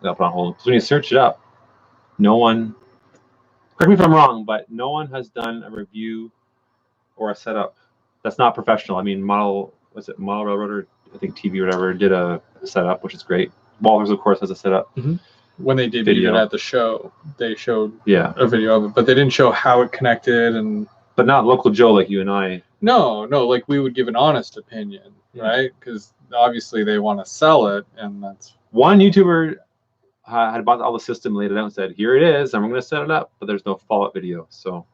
I'll put on hold. So when you search it up, no one, correct me if I'm wrong, but no one has done a review or a setup that's not professional. I mean, Model Railroader, I think TV or whatever, did a setup, which is great. Walther's, of course, has a setup. Mm-hmm. When they debuted it at the show, they showed a video of it, but they didn't show how it connected and. But not local Joe like you and I. No, like we would give an honest opinion, right? Because obviously they want to sell it, and that's. One YouTuber had bought all the system, laid it out, and said, "Here it is, and we're going to set it up," but there's no follow-up video. So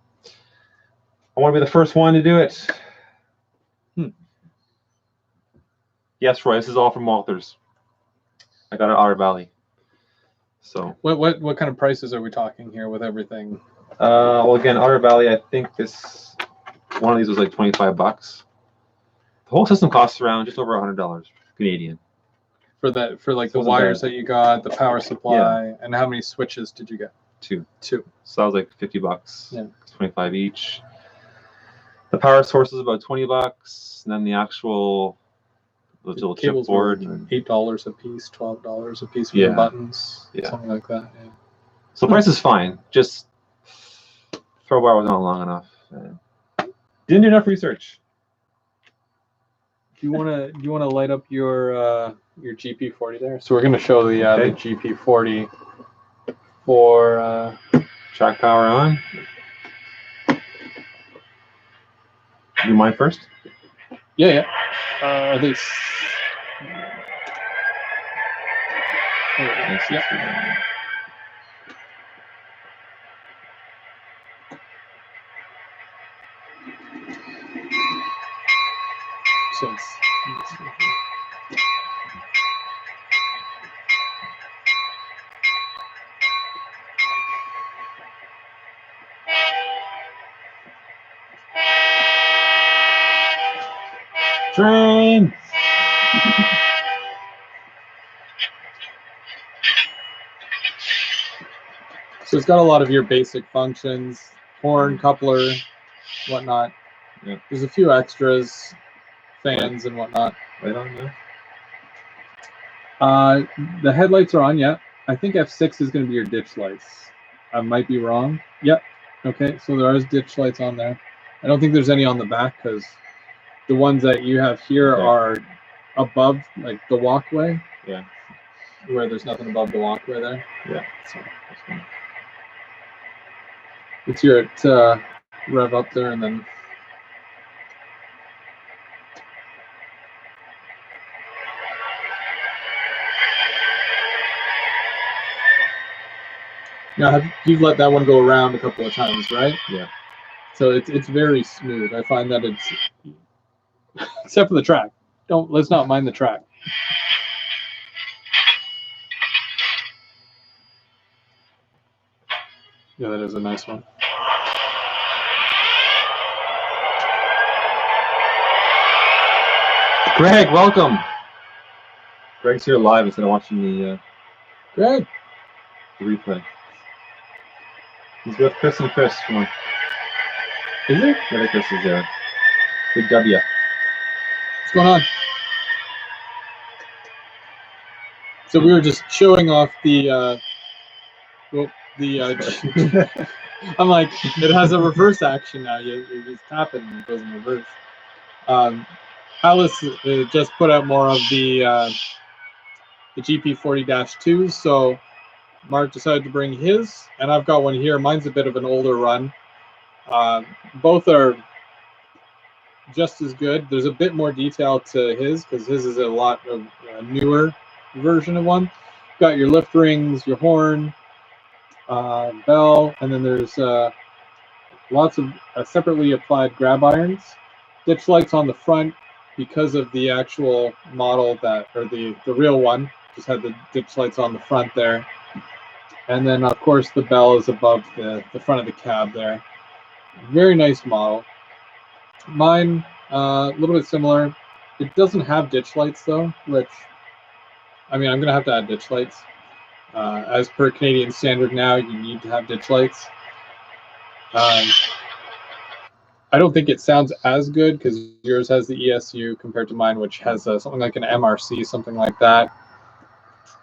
I want to be the first one to do it. Yes, Roy, this is all from Walther's. I got it at Otter Valley. So what kind of prices are we talking here with everything? Well, again, Otter Valley, I think one of these was like $25. The whole system costs around just over $100 Canadian. For like the wires that you got, the power supply, and how many switches did you get? Two. So that was like $50. Yeah. 25 each. The power source is about $20, and then the actual little chipboard, $8 a piece, $12 a piece for the buttons, something like that. Yeah. So price is fine. Just throw bar was not long enough. Didn't do enough research. Do you wanna light up your GP40 there? So we're gonna show the GP40 for track power on. You mind first? Yeah. Are they? Yeah. Train. So it's got a lot of your basic functions, horn, coupler, whatnot. Yeah. There's a few extras, fans and whatnot. Right on there. The headlights are on, yeah. I think F6 is going to be your ditch lights. I might be wrong. Yep. Okay, so there are ditch lights on there. I don't think there's any on the back because the ones that you have here are above, like the walkway. Yeah. Where there's nothing above the walkway there. Yeah. So it's your to rev up there and then. Now, you've let that one go around a couple of times, right? Yeah. So it's very smooth. I find that it's, except for the track. Let's not mind the track. Yeah, that is a nice one. Greg, welcome. Greg's here live instead of watching the replay. He's with Chris and Chris. Come on. Is he? Yeah, Chris is there. Big W. What's going on? So we were just showing off the I'm like, it has a reverse action now. You just tap it and it goes in reverse. Alice just put out more of the GP40-2s, so Mark decided to bring his, and I've got one here. Mine's a bit of an older run. Both are just as good. There's a bit more detail to his because his is a lot of newer version of one. Got your lift rings, your horn, bell, and then there's lots of separately applied grab irons. Ditch lights on the front because of the actual model the real one just had the ditch lights on the front there. And then, of course, the bell is above the front of the cab there. Very nice model. Mine, a little bit similar. It doesn't have ditch lights, though, which, I mean, I'm going to have to add ditch lights. As per Canadian standard now, you need to have ditch lights. I don't think it sounds as good because yours has the ESU compared to mine, which has something like an MRC, something like that.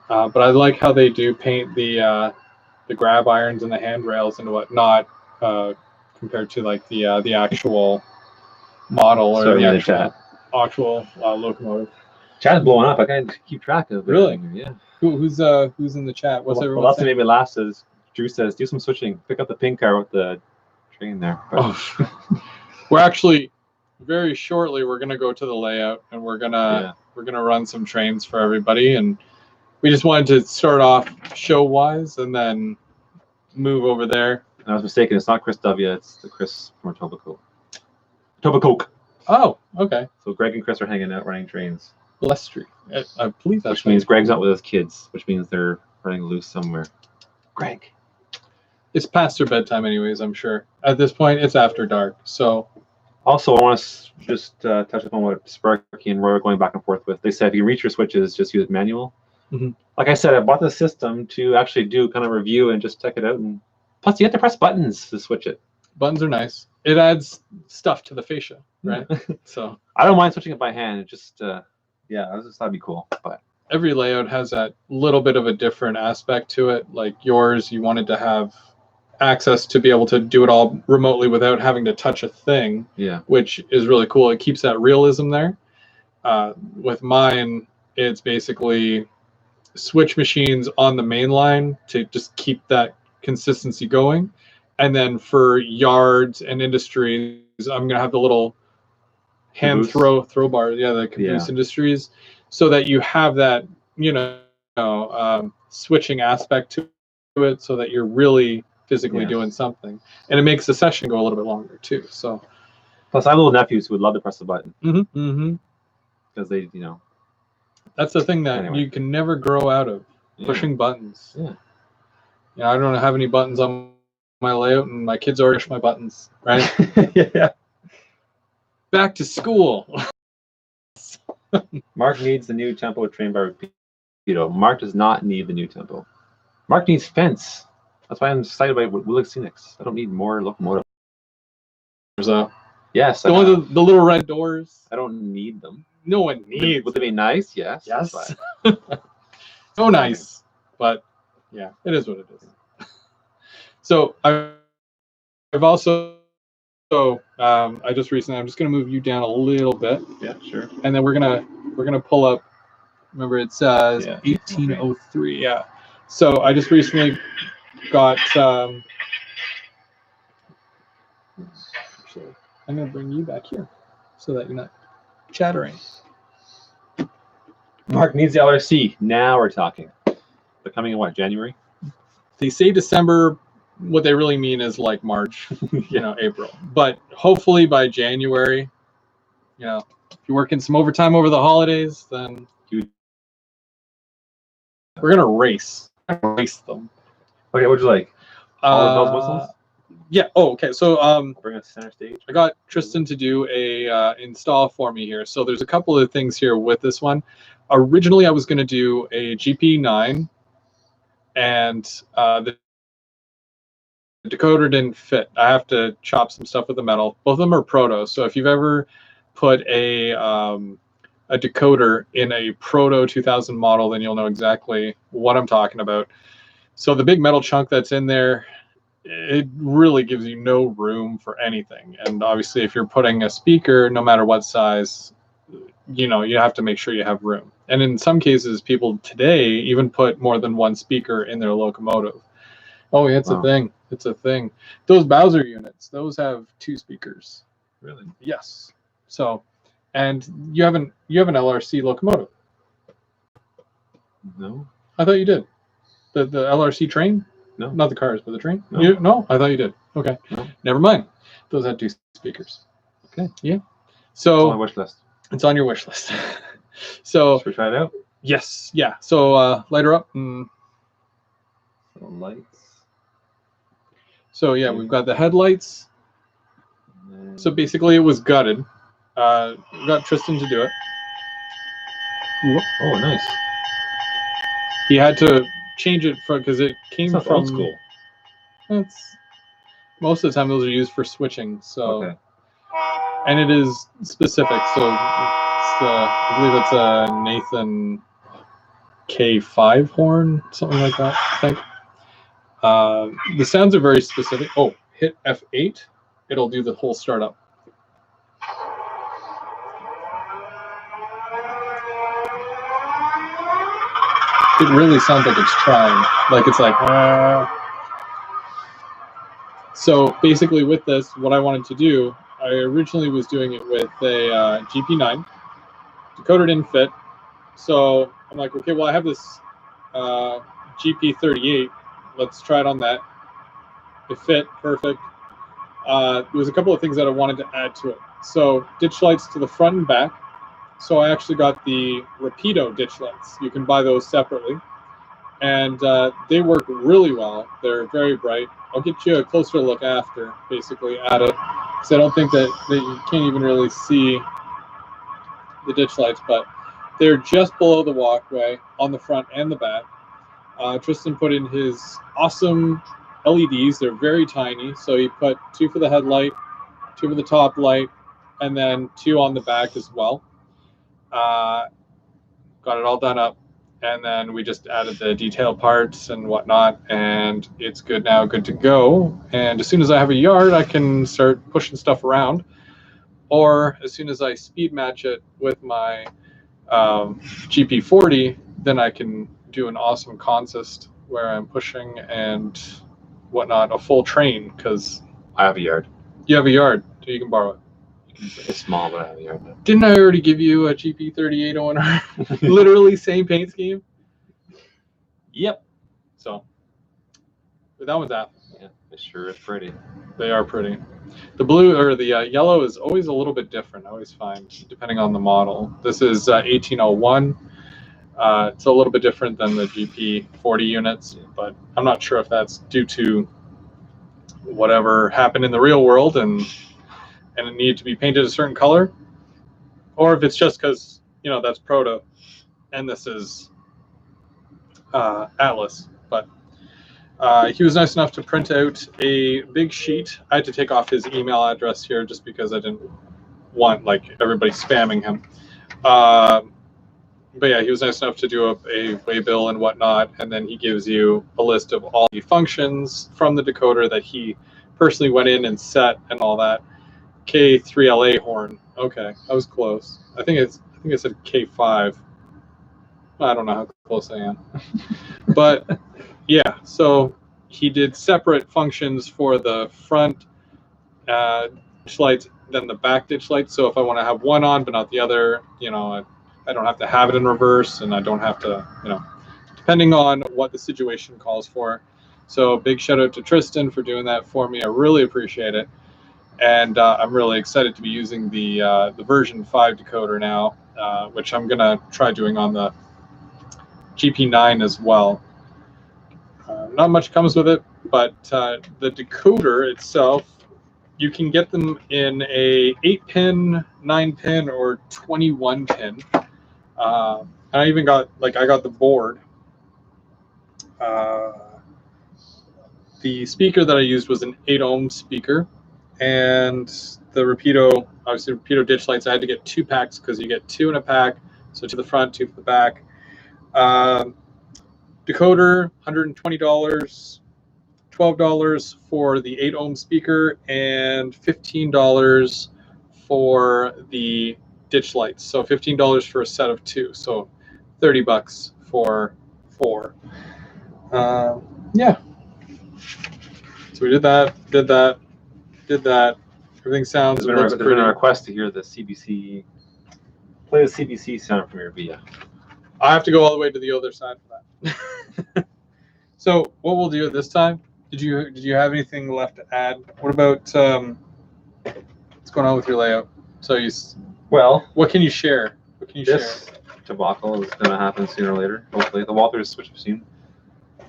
But I like how they do paint the grab irons and the handrails and whatnot compared to like the actual model or the actual locomotive. Chat's blowing up. I can't keep track of it. Really? Yeah. Who's in the chat? What's everyone last saying? thing made me laugh says Drew says do some switching. Pick up the pink car with the train there. We're actually very shortly we're gonna go to the layout and we're gonna run some trains for everybody, and we just wanted to start off show wise and then move over there. I was mistaken. It's not Chris W. It's the Chris from Tobacoke. Oh, okay. So Greg and Chris are hanging out running trains. Lestry. I believe that's which means Greg's not with his kids, which means they're running loose somewhere. Greg. It's past their bedtime anyways, I'm sure. At this point, it's after dark, so... Also, I want to just touch upon what Sparky and Roy are going back and forth with. They said if you reach your switches, just use manual. Mm-hmm. Like I said, I bought the system to actually do kind of review and just check it out. And plus, you have to press buttons to switch it. Buttons are nice. It adds stuff to the fascia, right? So I don't mind switching it by hand. It just, yeah, I just thought it'd be cool. But every layout has that little bit of a different aspect to it. Like yours, you wanted to have access to be able to do it all remotely without having to touch a thing, which is really cool. It keeps that realism there. With mine, it's basically switch machines on the main line to just keep that consistency going, and then for yards and industries, I'm gonna have the little hand throw bar, the caboose industries, so that you have that switching aspect to it, so that you're really physically doing something, and it makes the session go a little bit longer too. So plus I have little nephews who would love to press the button because they that's the thing that you can never grow out of, pushing buttons. I don't have any buttons on my layout, and my kids already push my buttons, right? Back to school. Mark needs the new tempo trained by Rapido. Mark does not need the new tempo. Mark needs fence. That's why I'm excited about Willig Scenics. I don't need more locomotive. Yes. The little red doors. I don't need them. No one needs. Would they be nice? Yes. Yes. So nice, but yeah, it is what it is. So I've also I just recently, I'm just gonna move you down a little bit. Yeah, sure. And then we're gonna pull up. Remember, it says 1803. Yeah. So I just recently got. Actually, I'm gonna bring you back here so that you're not chattering. Mark needs the LRC. Now we're talking. They're coming in what, January? They say December. What they really mean is like March, April. But hopefully by January, if you're working some overtime over the holidays, then we're gonna race them. Okay, what'd you like? All the bells and whistles? Yeah. Oh, okay. So bring us to center stage. I got Tristan to do a install for me here. So there's a couple of things here with this one. Originally, I was going to do a GP9, and the decoder didn't fit. I have to chop some stuff with the metal. Both of them are proto. So if you've ever put a decoder in a proto 2000 model, then you'll know exactly what I'm talking about. So the big metal chunk that's in there, it really gives you no room for anything. And obviously, if you're putting a speaker, no matter what size, you have to make sure you have room. And in some cases, people today even put more than one speaker in their locomotive. Oh, yeah, it's a thing. It's a thing. Those Bowser units, those have 2 speakers. Really? Yes. So, and you have an LRC locomotive. No. I thought you did. The LRC train? No. Not the cars, but the train? No. No? I thought you did. Okay. No. Never mind. Those had 2 speakers. Okay. Yeah. So it's on my wish list. It's on your wish list. So should we try it out? Yes. Yeah. So light her up. And... Lights. So yeah, we've got the headlights. So basically, it was gutted. We got Tristan to do it. Oh, nice. He had to change it because it came Sounds from old school. That's most of the time those are used for switching. So Okay. and it is specific. So it's, I believe it's a Nathan K5 horn, something like that. I think. The sounds are very specific. Oh, hit F8. It'll do the whole startup. It really sounds like it's trying. Like it's like. So basically, with this, what I wanted to do, I originally was doing it with a GP9. Decoder didn't fit, so I'm like, okay, well, I have this GP38. Let's try it on that. It fit perfect. There was a couple of things that I wanted to add to it. So ditch lights to the front and back. So I actually got the Rapido ditch lights. You can buy those separately. And they work really well. They're very bright. I'll get you a closer look after, basically, at it. Because I don't think that you can't even really see the ditch lights, but they're just below the walkway on the front and the back. Tristan put in his awesome LEDs. They're very tiny. So he put 2 for the headlight, 2 for the top light, and then 2 on the back as well. Got it all done up. And then we just added the detail parts and whatnot, and it's good now, good to go. And as soon as I have a yard, I can start pushing stuff around. Or as soon as I speed match it with my GP40, then I can do an awesome consist where I'm pushing and whatnot, a full train, because I have a yard. you have a yard, so you can borrow it. It's small, but I have a yard now. Didn't I already give you a GP38 owner? Literally same paint scheme. Yep. So, but that one's Apple. Yeah, it sure is pretty. They are pretty. The blue or the yellow is always a little bit different. I always find, depending on the model. This is 1801. It's a little bit different than the GP40 units, but I'm not sure if that's due to whatever happened in the real world and it needed to be painted a certain color, or if it's just because that's Proto and this is Atlas. But he was nice enough to print out a big sheet. I had to take off his email address here just because I didn't want everybody spamming him. But yeah, he was nice enough to do a waybill and whatnot, and then he gives you a list of all the functions from the decoder that he personally went in and set and all that. K3LA horn. Okay, I was close. I think it said K5. I don't know how close I am. But yeah, so he did separate functions for the front ditch lights, then the back ditch lights. So if I want to have one on but not the other, I don't have to have it in reverse, and I don't have to, depending on what the situation calls for. So big shout out to Tristan for doing that for me. I really appreciate it. And I'm really excited to be using the version 5 decoder now, which I'm going to try doing on the GP9 as well. Not much comes with it, but the decoder itself, you can get them in a 8-pin, 9-pin, or 21-pin. I even got I got the board. The speaker that I used was an 8-ohm speaker, and the Rapido, obviously Rapido ditch lights, I had to get 2 packs because you get 2 in a pack, so 2 to the front, 2 to the back. Decoder, $120, $12 for the 8-ohm speaker, and $15 for the ditch lights. So $15 for a set of 2, so $30 for 4. Yeah. So we did that. Everything sounds. There's been a request to hear the CBC. Play the CBC sound from your Via. I have to go all the way to the other side for that. So what we'll do at this time? Did you have anything left to add? What about what's going on with your layout? So what can you share? What can you share? This debacle is going to happen sooner or later. Hopefully, the Walters switch we've seen.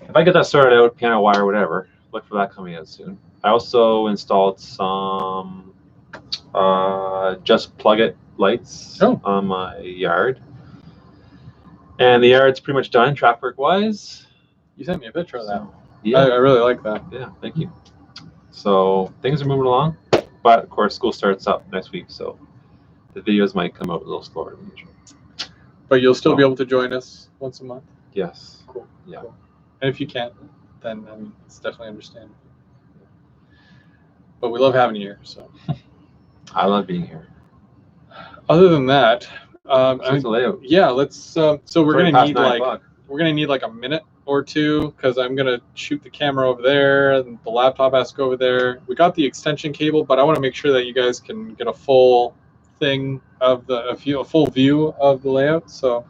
if I get that sorted out, piano wire, whatever, look for that coming out soon. I also installed some just plug it lights on my yard. And the yard's pretty much done, track work wise. You sent me a picture of that. Yeah. I really like that. Yeah, thank you. So things are moving along. But of course, school starts up next week, so the videos might come out a little slower than usual. But you'll still be able to join us once a month? Yes. Cool. Yeah. Cool. And if you can't, then I mean, it's definitely understandable. But we love having you here. So I love being here. Other than that, the layout. Yeah, let's. So we're gonna need like a minute or two because I'm gonna shoot the camera over there, and the laptop has to go over there. We got the extension cable, but I want to make sure that you guys can get a full thing of a full view of the layout. So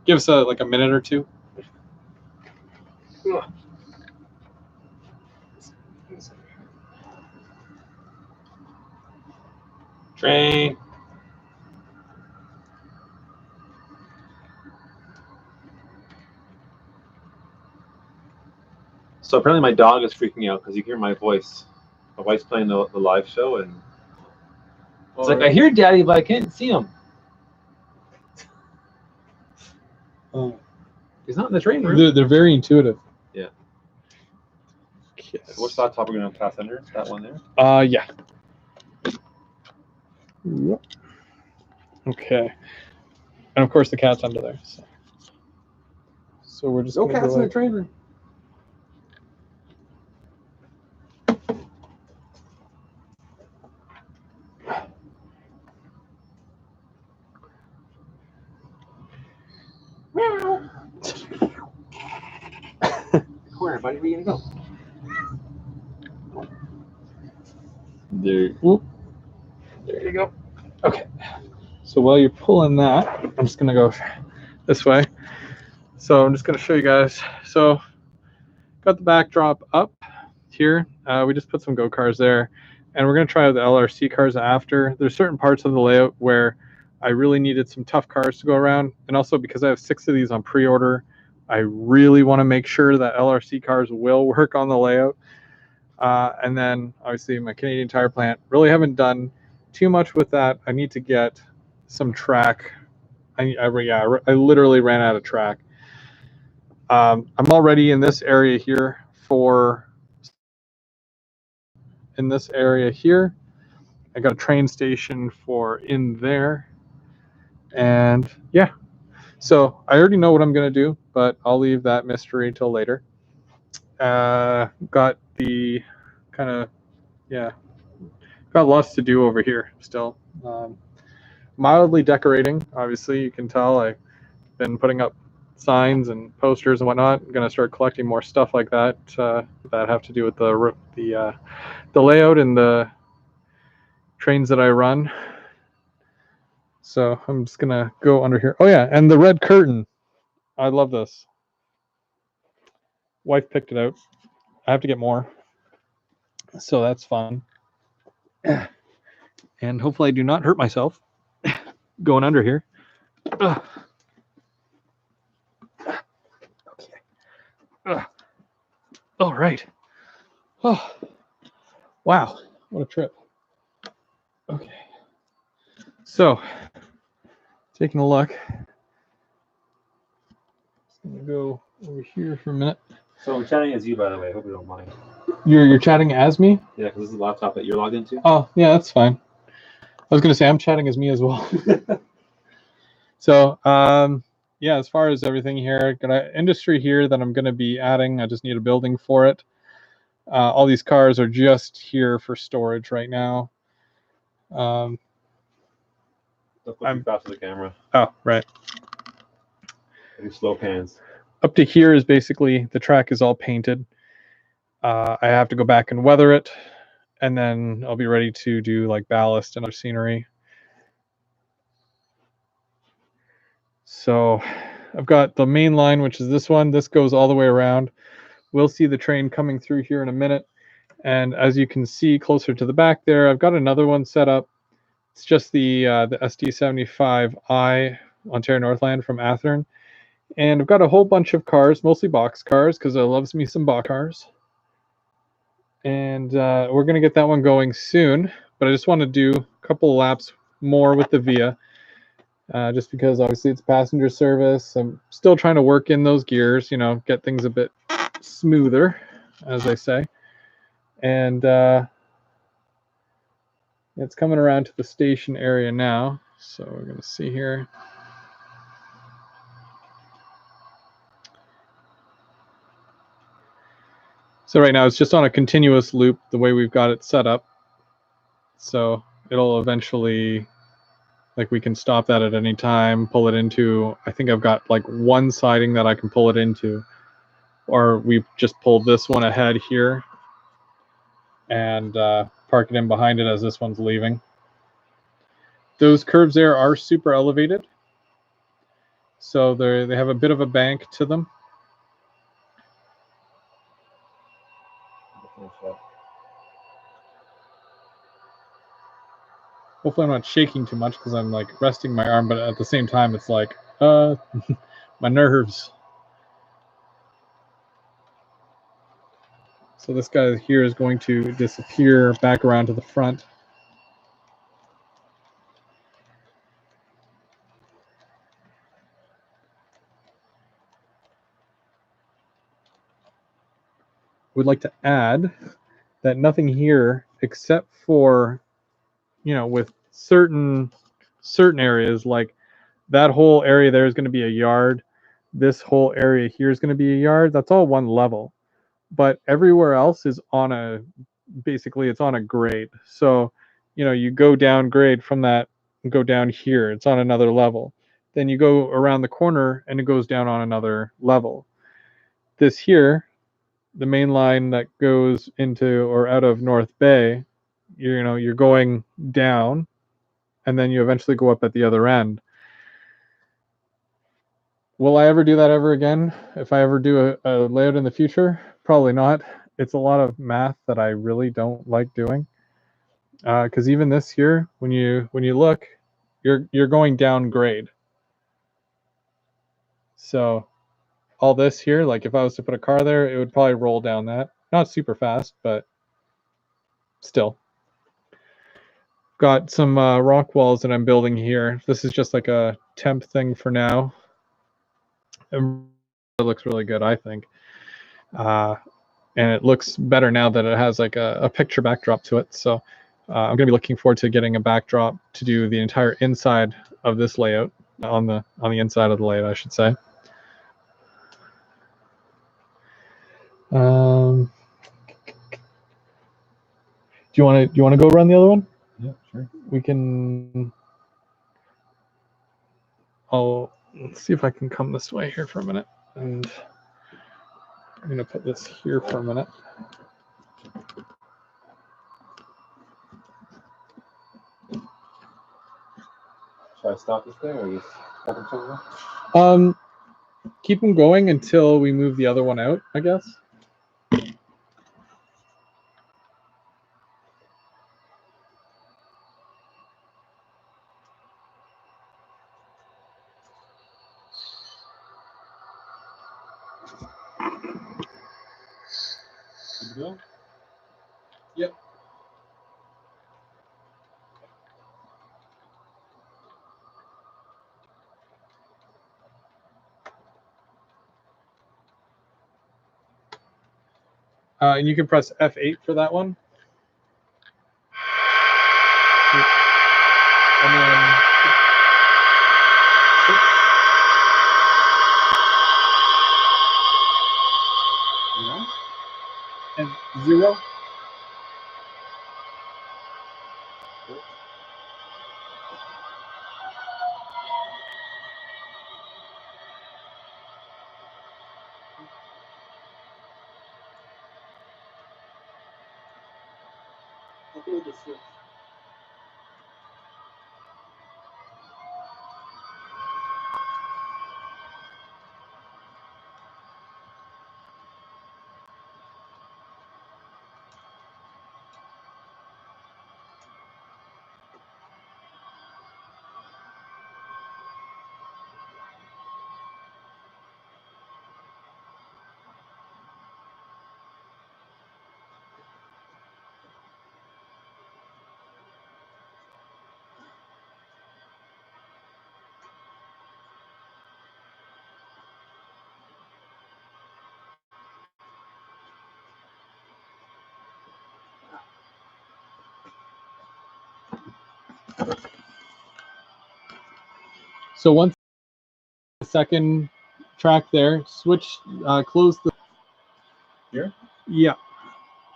give us like a minute or two. Train. So apparently my dog is freaking out because you hear my voice. My wife's playing the live show, and it's like, I hear Daddy, but I can't see him. Oh. He's not in the train room. They're very intuitive. Yeah. Yes. What's that top we're going to pass under? That one there? Yeah. Yep. Okay. And of course the cat's under there. So we're just no cats in the train room. Come here, buddy. Where you gonna go? There you go. Okay. So while you're pulling that, I'm just gonna go this way. So I'm just gonna show you guys. So got the backdrop up here. We just put some Go cars there, and we're gonna try out the LRC cars after. There's certain parts of the layout where I really needed some tough cars to go around, and also because I have 6 of these on pre-order, I really want to make sure that LRC cars will work on the layout. And then obviously my Canadian Tire plant. Really haven't done too much with that. I need to get some track. I literally ran out of track. I'm already in this area here I got a train station for in there. And yeah, so I already know what I'm going to do, but I'll leave that mystery until later. Got the kind of, got lots to do over here still. Mildly decorating, obviously, you can tell I've been putting up signs and posters and whatnot. I'm going to start collecting more stuff like that that have to do with the layout and the trains that I run. So I'm just going to go under here. Oh yeah, and the red curtain. I love this. Wife picked it out. I have to get more. So that's fun. And hopefully I do not hurt myself going under here. Okay. All right. Oh, wow. What a trip. Okay. So, taking a look. I'm going to go over here for a minute. So I'm chatting as you, by the way. I hope you don't mind. You're chatting as me? Yeah, because this is the laptop that you're logged into. Oh, yeah, that's fine. I was going to say I'm chatting as me as well. So, yeah, as far as everything here, got an industry here that I'm going to be adding. I just need a building for it. All these cars are just here for storage right now. Don't look fast to the camera. Oh, right. I do slow pans. Up to here is basically the track is all painted. I have to go back and weather it, and then I'll be ready to do like ballast and other scenery. So I've got the main line, which is this one. This goes all the way around. We'll see the train coming through here in a minute. And as you can see closer to the back there, I've got another one set up. It's just the SD75i Ontario Northland from Athearn. And I've got a whole bunch of cars, mostly box cars, because I loves me some box cars. And we're going to get that one going soon. But I just want to do a couple of laps more with the Via. Just because obviously it's passenger service. I'm still trying to work in those gears, you know, get things a bit smoother, as they say. And it's coming around to the station area now. So we're going to see here. So right now it's just on a continuous loop the way we've got it set up. So it'll eventually, like, we can stop that at any time, pull it into, I think I've got like one siding that I can pull it into, or we've just pulled this one ahead here and park it in behind it as this one's leaving. Those curves there are super elevated, so they have a bit of a bank to them. Hopefully I'm not shaking too much because I'm like resting my arm, but at the same time it's like my nerves. So this guy here is going to disappear back around to the front. Would like to add that nothing here except for, you know, with certain areas, like that whole area there is going to be a yard. This whole area here is going to be a yard. That's all one level. But everywhere else is on a, basically it's on a grade. So, you know, you go down grade from that and go down here. It's on another level. Then you go around the corner and it goes down on another level. This here, the main line that goes into or out of North Bay, you know, you're going down and then you eventually go up at the other end. Will I ever do that ever again? If I ever do a layout in the future? Probably not. It's a lot of math that I really don't like doing. Because even this here, when you look, you're going down grade. So all this here, like if I was to put a car there, it would probably roll down that. Not super fast, but still. Got some rock walls that I'm building here. This is just like a temp thing for now. It looks really good, I think. And it looks better now that it has like a picture backdrop to it. So I'm going to be looking forward to getting a backdrop to do the entire inside of this layout, on the inside of the layout, I should say. Do you want to go run the other one? Yeah, sure. We can. Let's see if I can come this way here for a minute, and I'm going to put this here for a minute. Should I stop this thing or just cut them somewhere? Keep them going until we move the other one out, I guess. Good to go? Yep. And you can press F8 for that one. And then 6 and 0. Upload the switch. So once the second track there, switch, close the... Here? Yeah.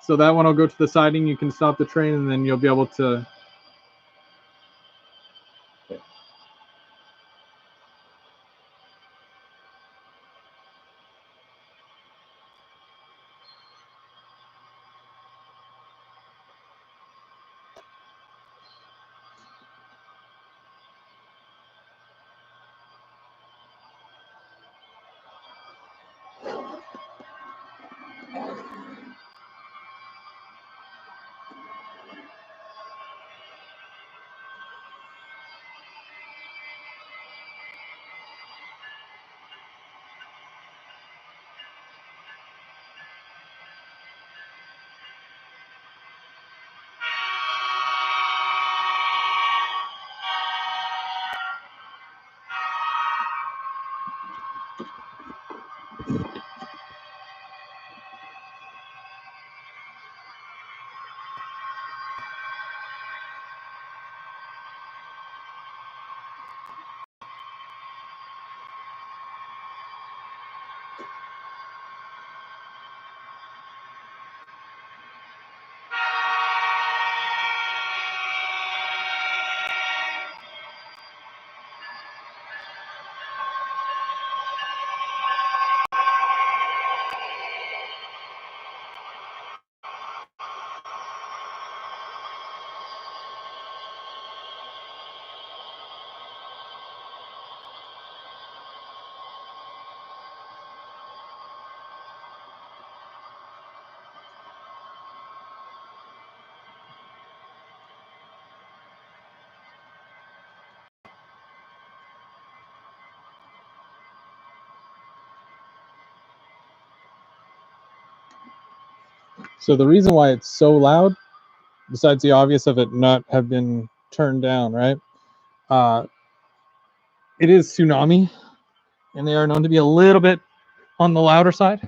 So that one will go to the siding. You can stop the train, and then you'll be able to... Okay. So the reason why it's so loud, besides the obvious of it not have been turned down, right? It is tsunami, and they are known to be a little bit on the louder side.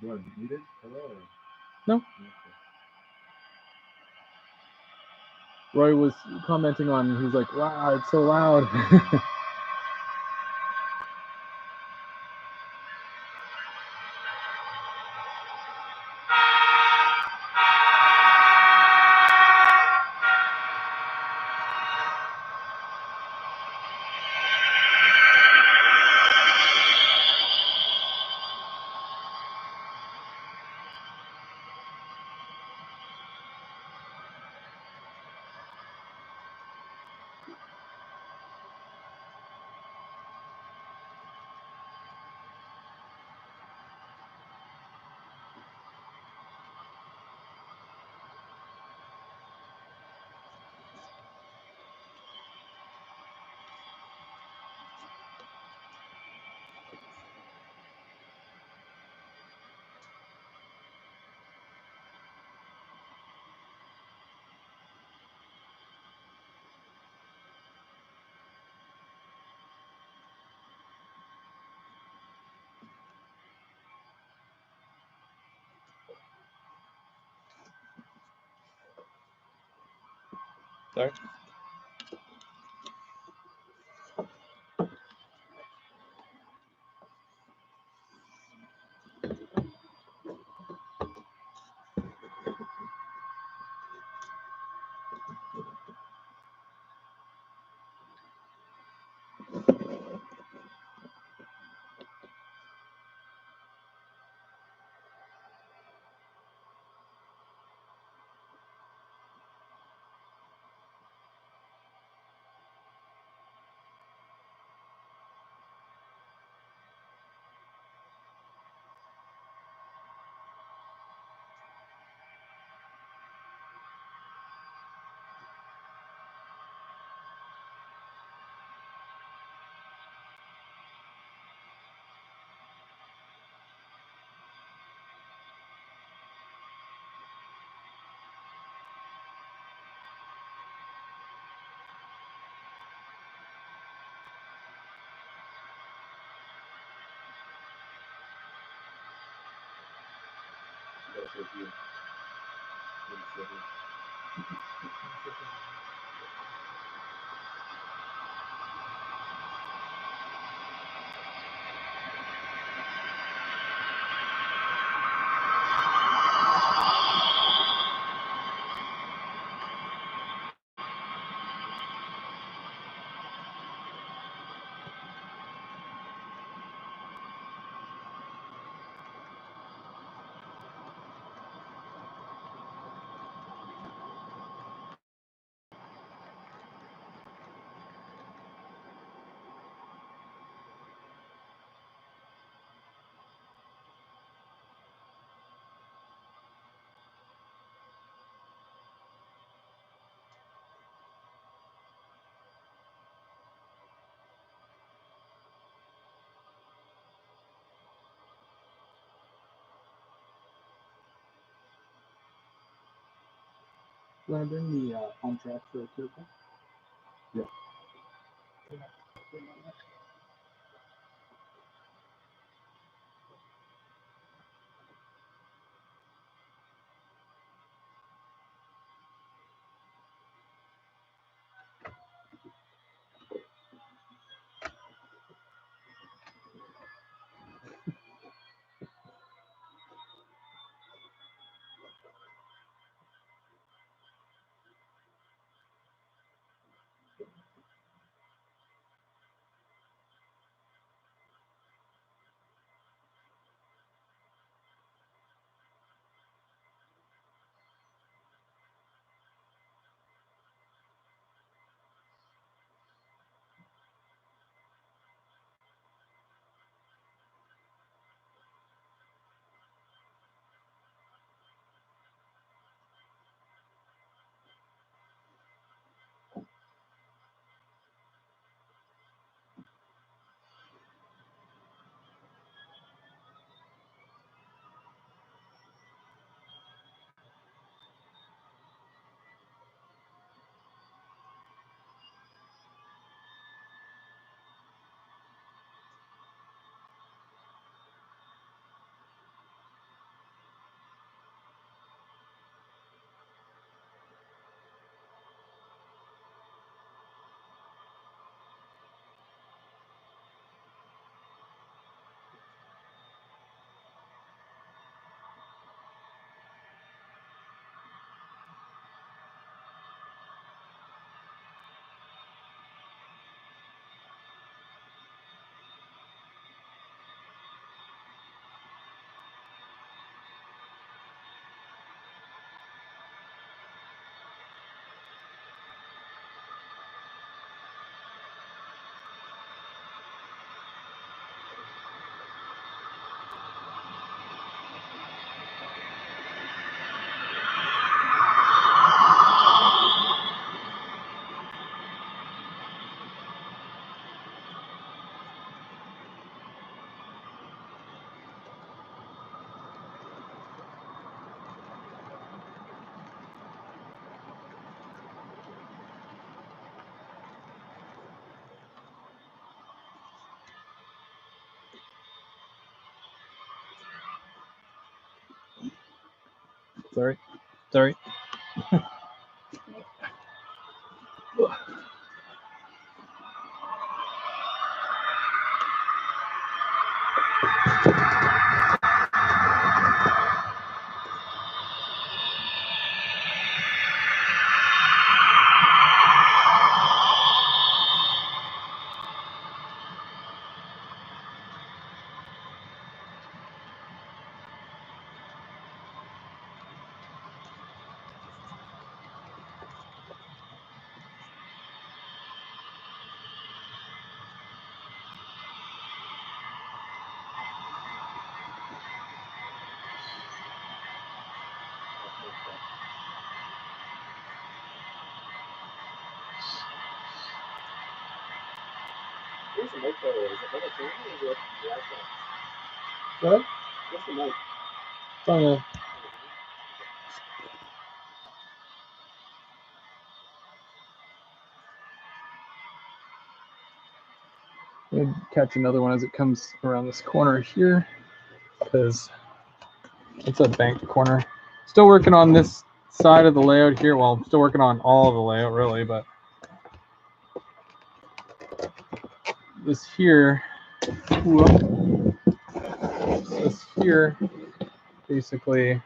Do I need it? Hello. No. Okay. Roy was commenting on, he's like, wow, it's so loud. Sorry? You want to bring the on track for a circle? Yeah. Sorry. Sorry. Where's the mic there? Is it on the camera or is it the iPhone? What? Where's the mic? It's on the... We'll catch another one as it comes around this corner here, because It's a bank corner. Still working on this side of the layout here. Well, I'm still working on all of the layout really, but this here, this here, basically,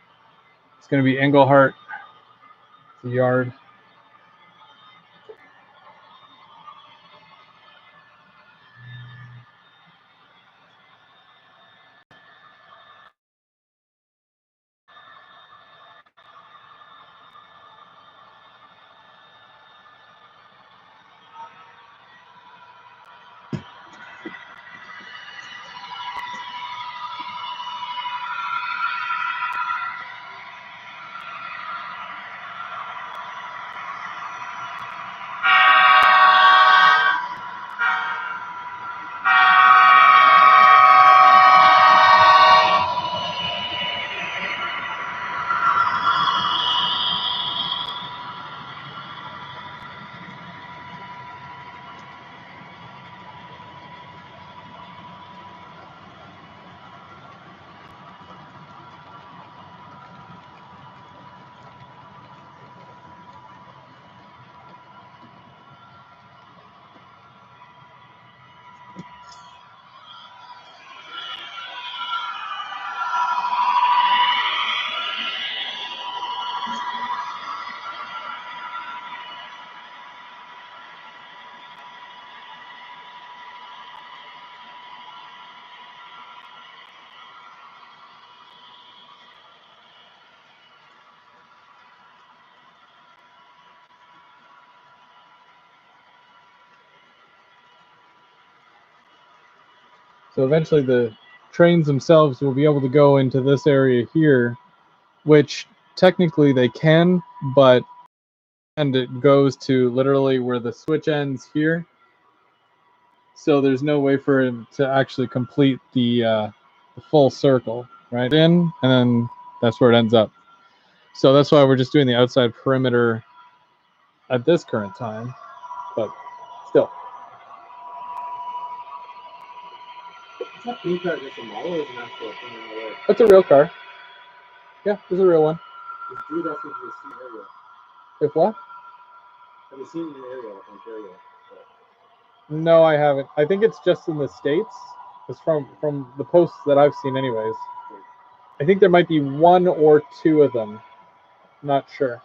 it's going to be Englehart, the yard. So eventually the trains themselves will be able to go into this area here, which technically they can, but and it goes to literally where the switch ends here. So there's no way for it to actually complete the full circle, right? In, and then that's where it ends up. So that's why we're just doing the outside perimeter at this current time, but still. Is that green car just a model or is it an actual thing in the way? That's a real car. Yeah, this is a real one. Is Drew asking for the same area? If what? Have you seen an area like Ontario? No, I haven't. I think it's just in the States. It's from the posts that I've seen anyways. I think there might be one or two of them. Not sure.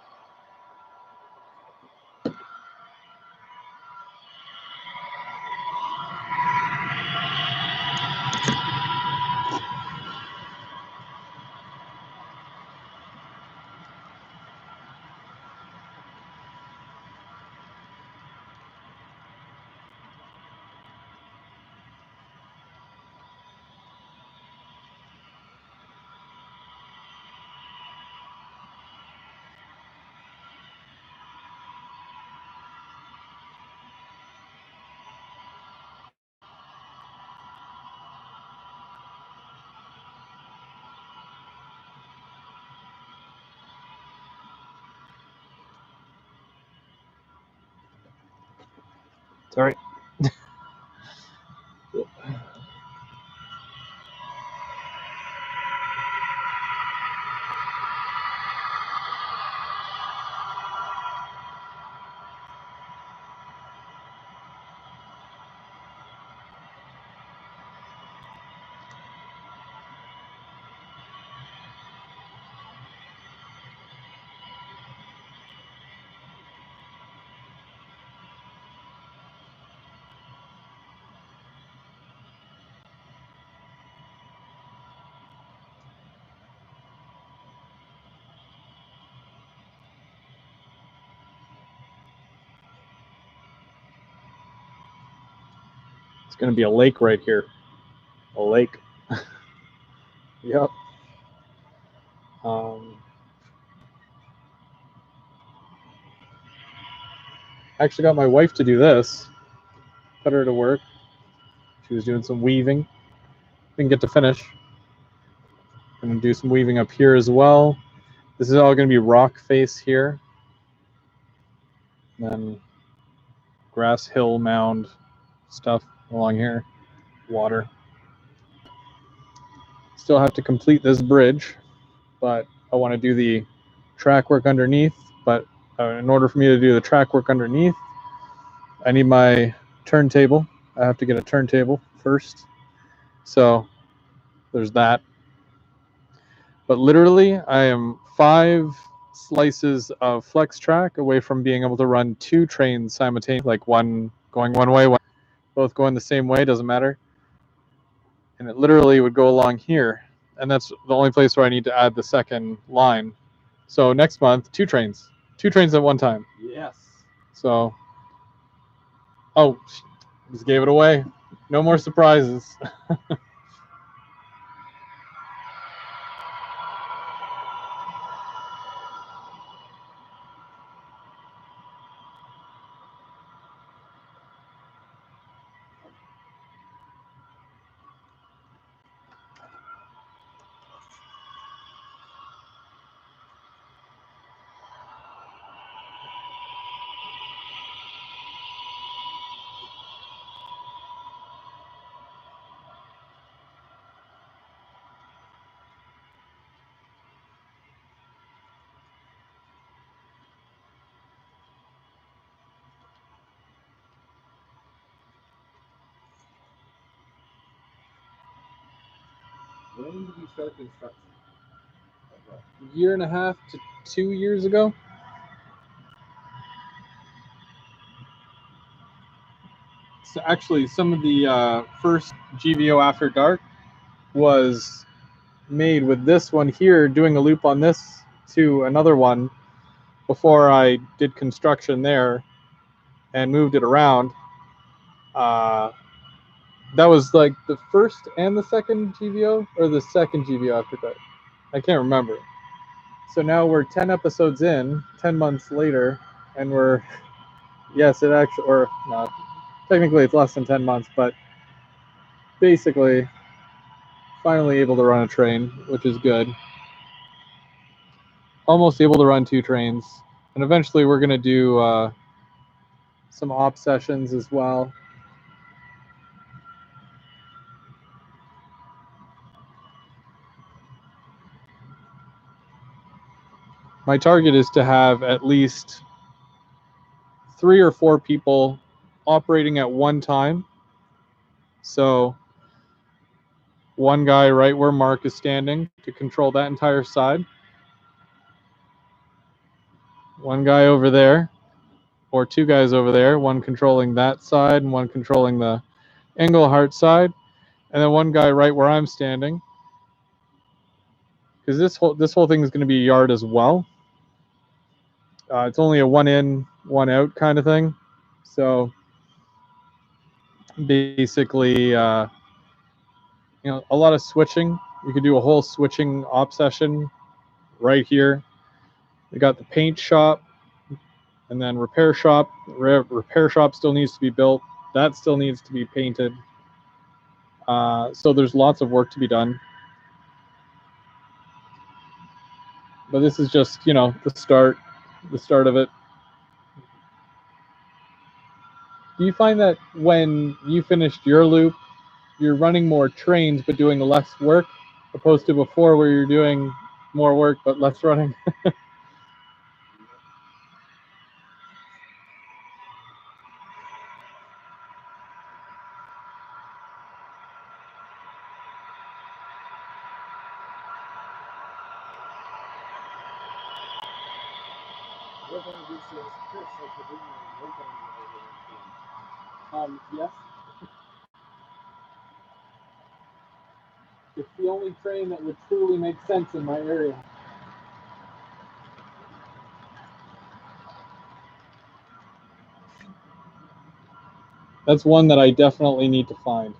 Sorry. It's going to be a lake right here. A lake. Yep. Actually got my wife to do this. Put her to work. She was doing some weaving. Didn't get to finish. Going to do some weaving up here as well. This is all going to be rock face here. And then grass hill mound stuff along here. Water. Still have to complete this bridge. but I want to do the track work underneath. But in order for me to do the track work underneath, I need my turntable. I have to get a turntable first. So there's that. But literally, I am 5 slices of flex track away from being able to run 2 trains simultaneously, like one going one way, both going the same way, doesn't matter. And it literally would go along here. And that's the only place where I need to add the second line. So next month, 2 trains. 2 trains at one time. Yes. So, oh, just gave it away. No more surprises. When did you start construction? A year and a half to 2 years ago. So actually, some of the first GVO After Dark was made with this one here, doing a loop on this to another one before I did construction there and moved it around. That was like the first and the second GVO, or the second GVO After Dark. I can't remember. So now we're 10 episodes in, 10 months later, and we're, yes, it actually, or no, technically it's less than 10 months, but basically finally able to run a train, which is good. Almost able to run 2 trains, and eventually we're going to do some op sessions as well. My target is to have at least 3 or 4 people operating at one time. So one guy right where Mark is standing to control that entire side. One guy over there, or 2 guys over there, one controlling that side and one controlling the Englehart side, and then one guy right where I'm standing. Because this whole thing is going to be a yard as well. It's only a 1 in, 1 out kind of thing. So basically, a lot of switching. You could do a whole switching op session right here. We got the paint shop, and then repair shop. Repair shop still needs to be built. That still needs to be painted. So there's lots of work to be done. But this is just, the start of it. Do you find that when you finished your loop, you're running more trains but doing less work, opposed to before where you're doing more work but less running? What kind of this is Chris? I should bring my work on yes. It's the only train that would truly make sense in my area. That's one that I definitely need to find.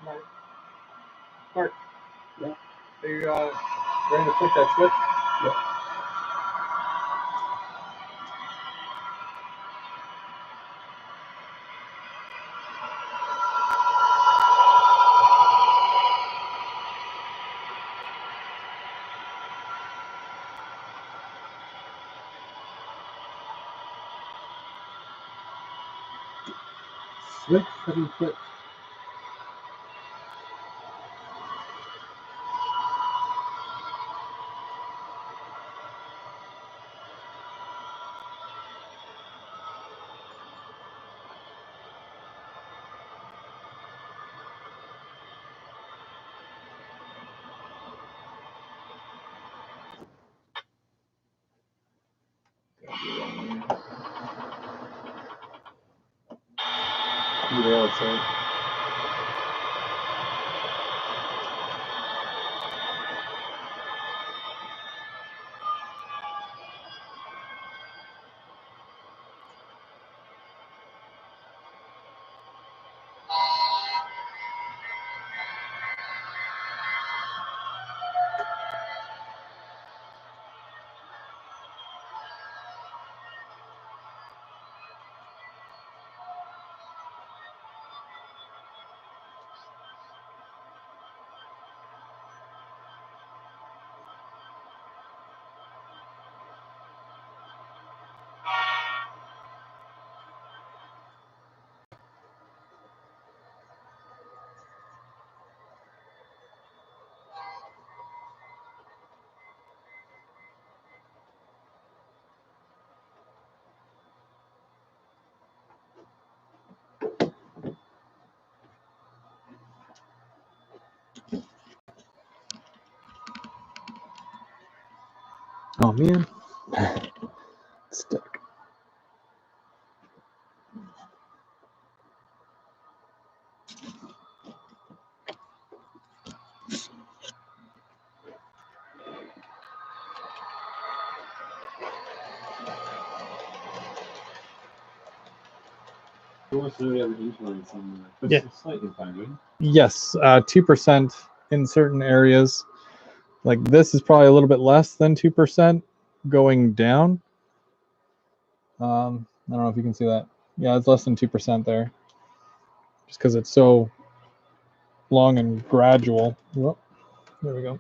Mark. Yeah. Are you ready to flip that switch? Yeah. Switch has been flipped. Yeah, that's right. Oh man, stuck. You want to know the influence on the Yeah. slightly fine, right? Yes, 2% in certain areas. Like this is probably a little bit less than 2% going down. I don't know if you can see that. Yeah, it's less than 2% there. Just because it's so long and gradual. Well, there we go.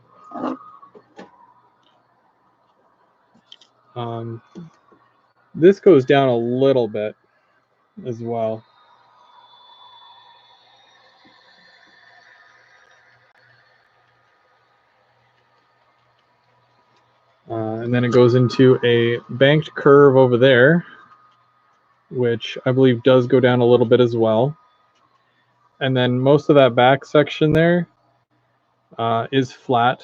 This goes down a little bit as well. And then it goes into a banked curve over there, which I believe does go down a little bit as well. And then most of that back section there is flat.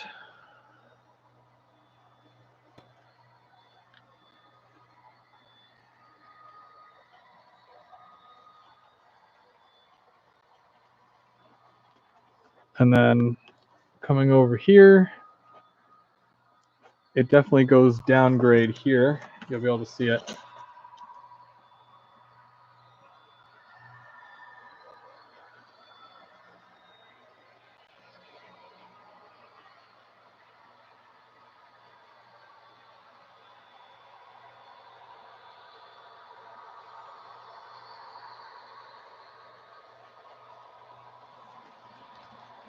And then coming over here, it definitely goes downgrade here. You'll be able to see it.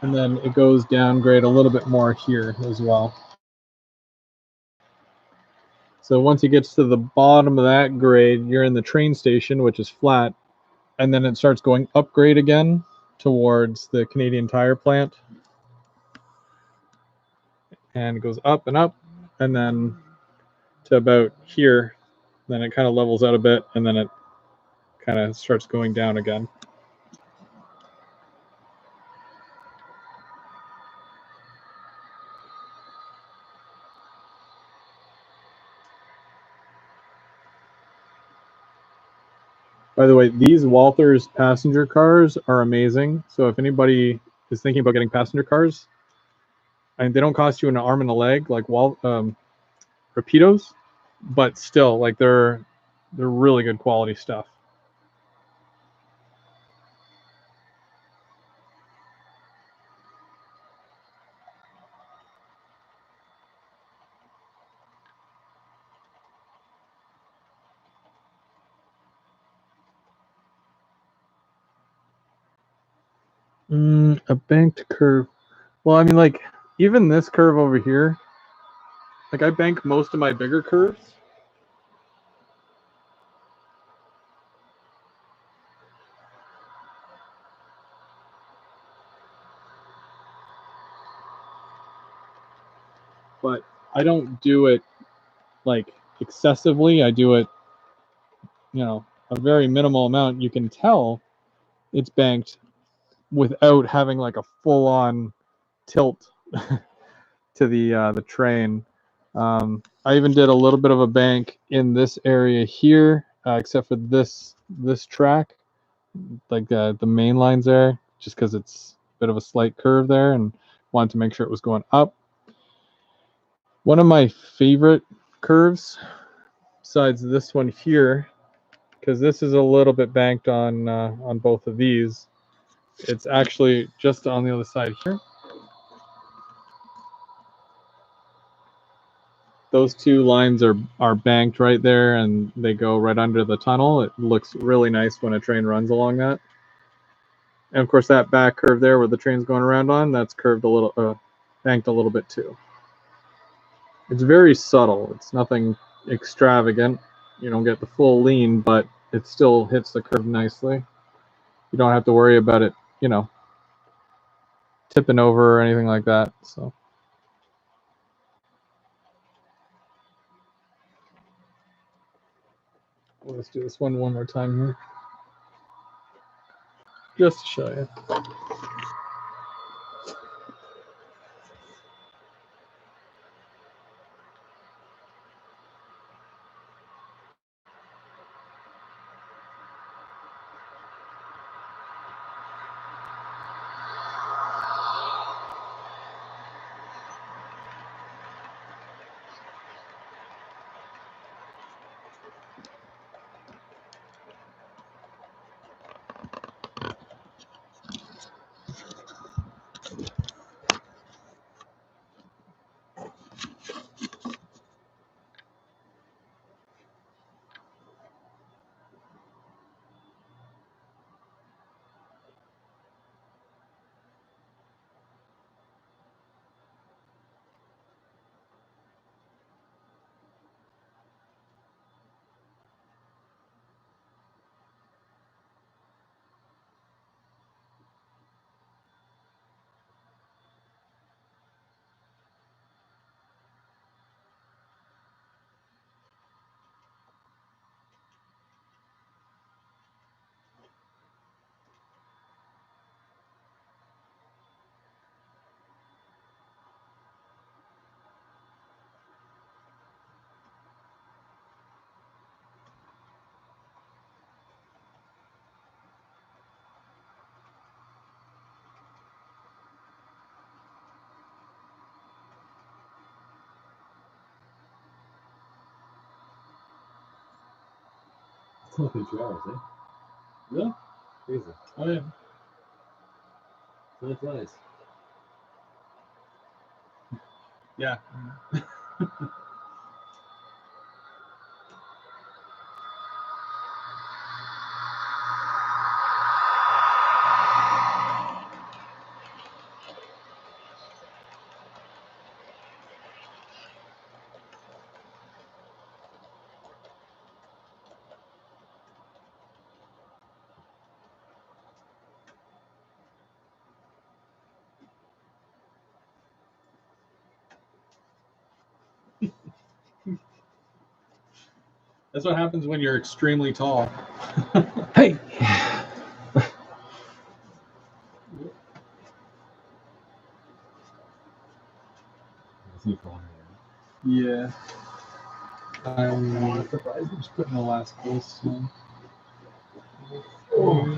And then it goes downgrade a little bit more here as well. So once it gets to the bottom of that grade, you're in the train station, which is flat, and then it starts going upgrade again towards the Canadian Tire plant. And it goes up, and then to about here, then it kind of levels out a bit, and then it kind of starts going down again. By the way, these Walthers passenger cars are amazing. So if anybody is thinking about getting passenger cars, and they don't cost you an arm and a leg like Rapidos, but still, like they're really good quality stuff. A banked curve. Well, I mean, like, even this curve over here, like, I bank most of my bigger curves. But I don't do it, like, excessively. I do it, you know, a very minimal amount. You can tell it's banked without having, like, a full-on tilt to the train. I even did a little bit of a bank in this area here, except for this track, like the main lines there, just because it's a bit of a slight curve there, and wanted to make sure it was going up. One of my favorite curves, besides this one here, because this is a little bit banked on both of these, it's actually just on the other side here. Those two lines are banked right there, and they go right under the tunnel. It looks really nice when a train runs along that. And of course, that back curve there where the train's going around on, that's curved a little, banked a little bit too. It's very subtle. It's nothing extravagant. You don't get the full lean, but it still hits the curve nicely. You don't have to worry about it, you know, tipping over or anything like that. So. Let's do this one more time here, just to show you. It's only 2 hours, eh? Really? Crazy. Oh yeah. Time flies. Yeah. That's what happens when you're extremely tall. Hey! Yeah. I'm just putting the last post in. Oh.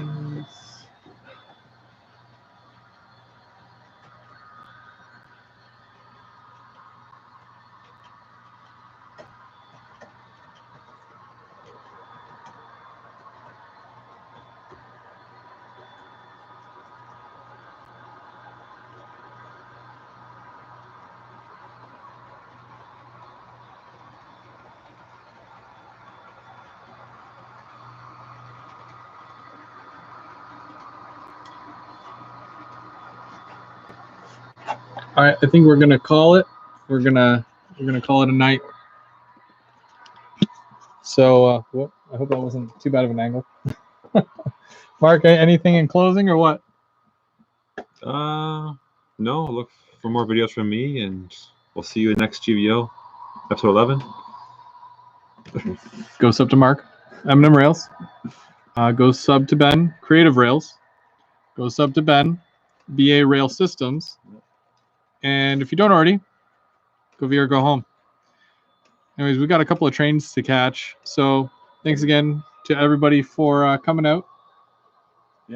All right, I think we're gonna call it. We're gonna call it a night. So I hope that wasn't too bad of an angle. Mark, anything in closing or what? No, look for more videos from me, and we'll see you in next GVO, episode 11. Go sub to Mark, M&M Rails. Go sub to Ben, Creative Rails. Go sub to Ben, BA Rail Systems. And if you don't already, go via or go home. Anyways, we got a couple of trains to catch. So thanks again to everybody for coming out,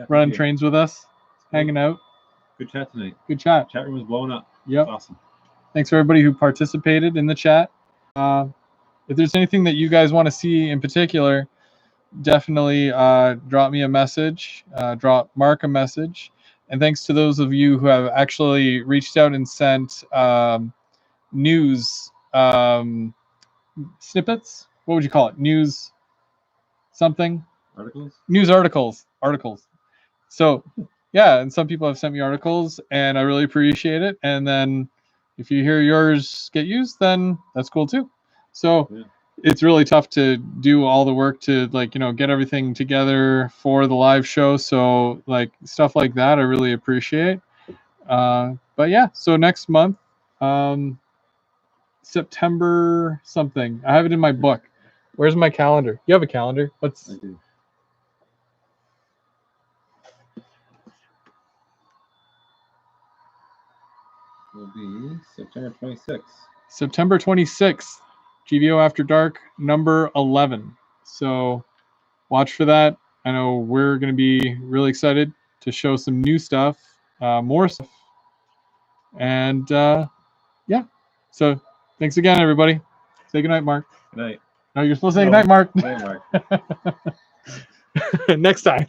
running trains with us, hanging out. Good chat tonight. Good chat. Chat room was blowing up. Yep. Awesome. Thanks for everybody who participated in the chat. If there's anything that you guys want to see in particular, definitely drop me a message, drop Mark a message. And thanks to those of you who have actually reached out and sent news snippets. What would you call it? News something? Articles? News articles. So yeah, and some people have sent me articles and I really appreciate it. And then if you hear yours get used, then that's cool too. So yeah. It's really tough to do all the work to get everything together for the live show. So stuff like that I really appreciate. But yeah, so next month, September something. I have it in my book. Where's my calendar? You have a calendar? I do. Will be September 26th. September 26th, GVO After Dark, number 11. So watch for that. I know we're going to be really excited to show some new stuff, more stuff. And yeah, so thanks again, everybody. Say goodnight, Mark. Good night. No, you're supposed to say goodnight, Mark. Good night, Mark. Next time.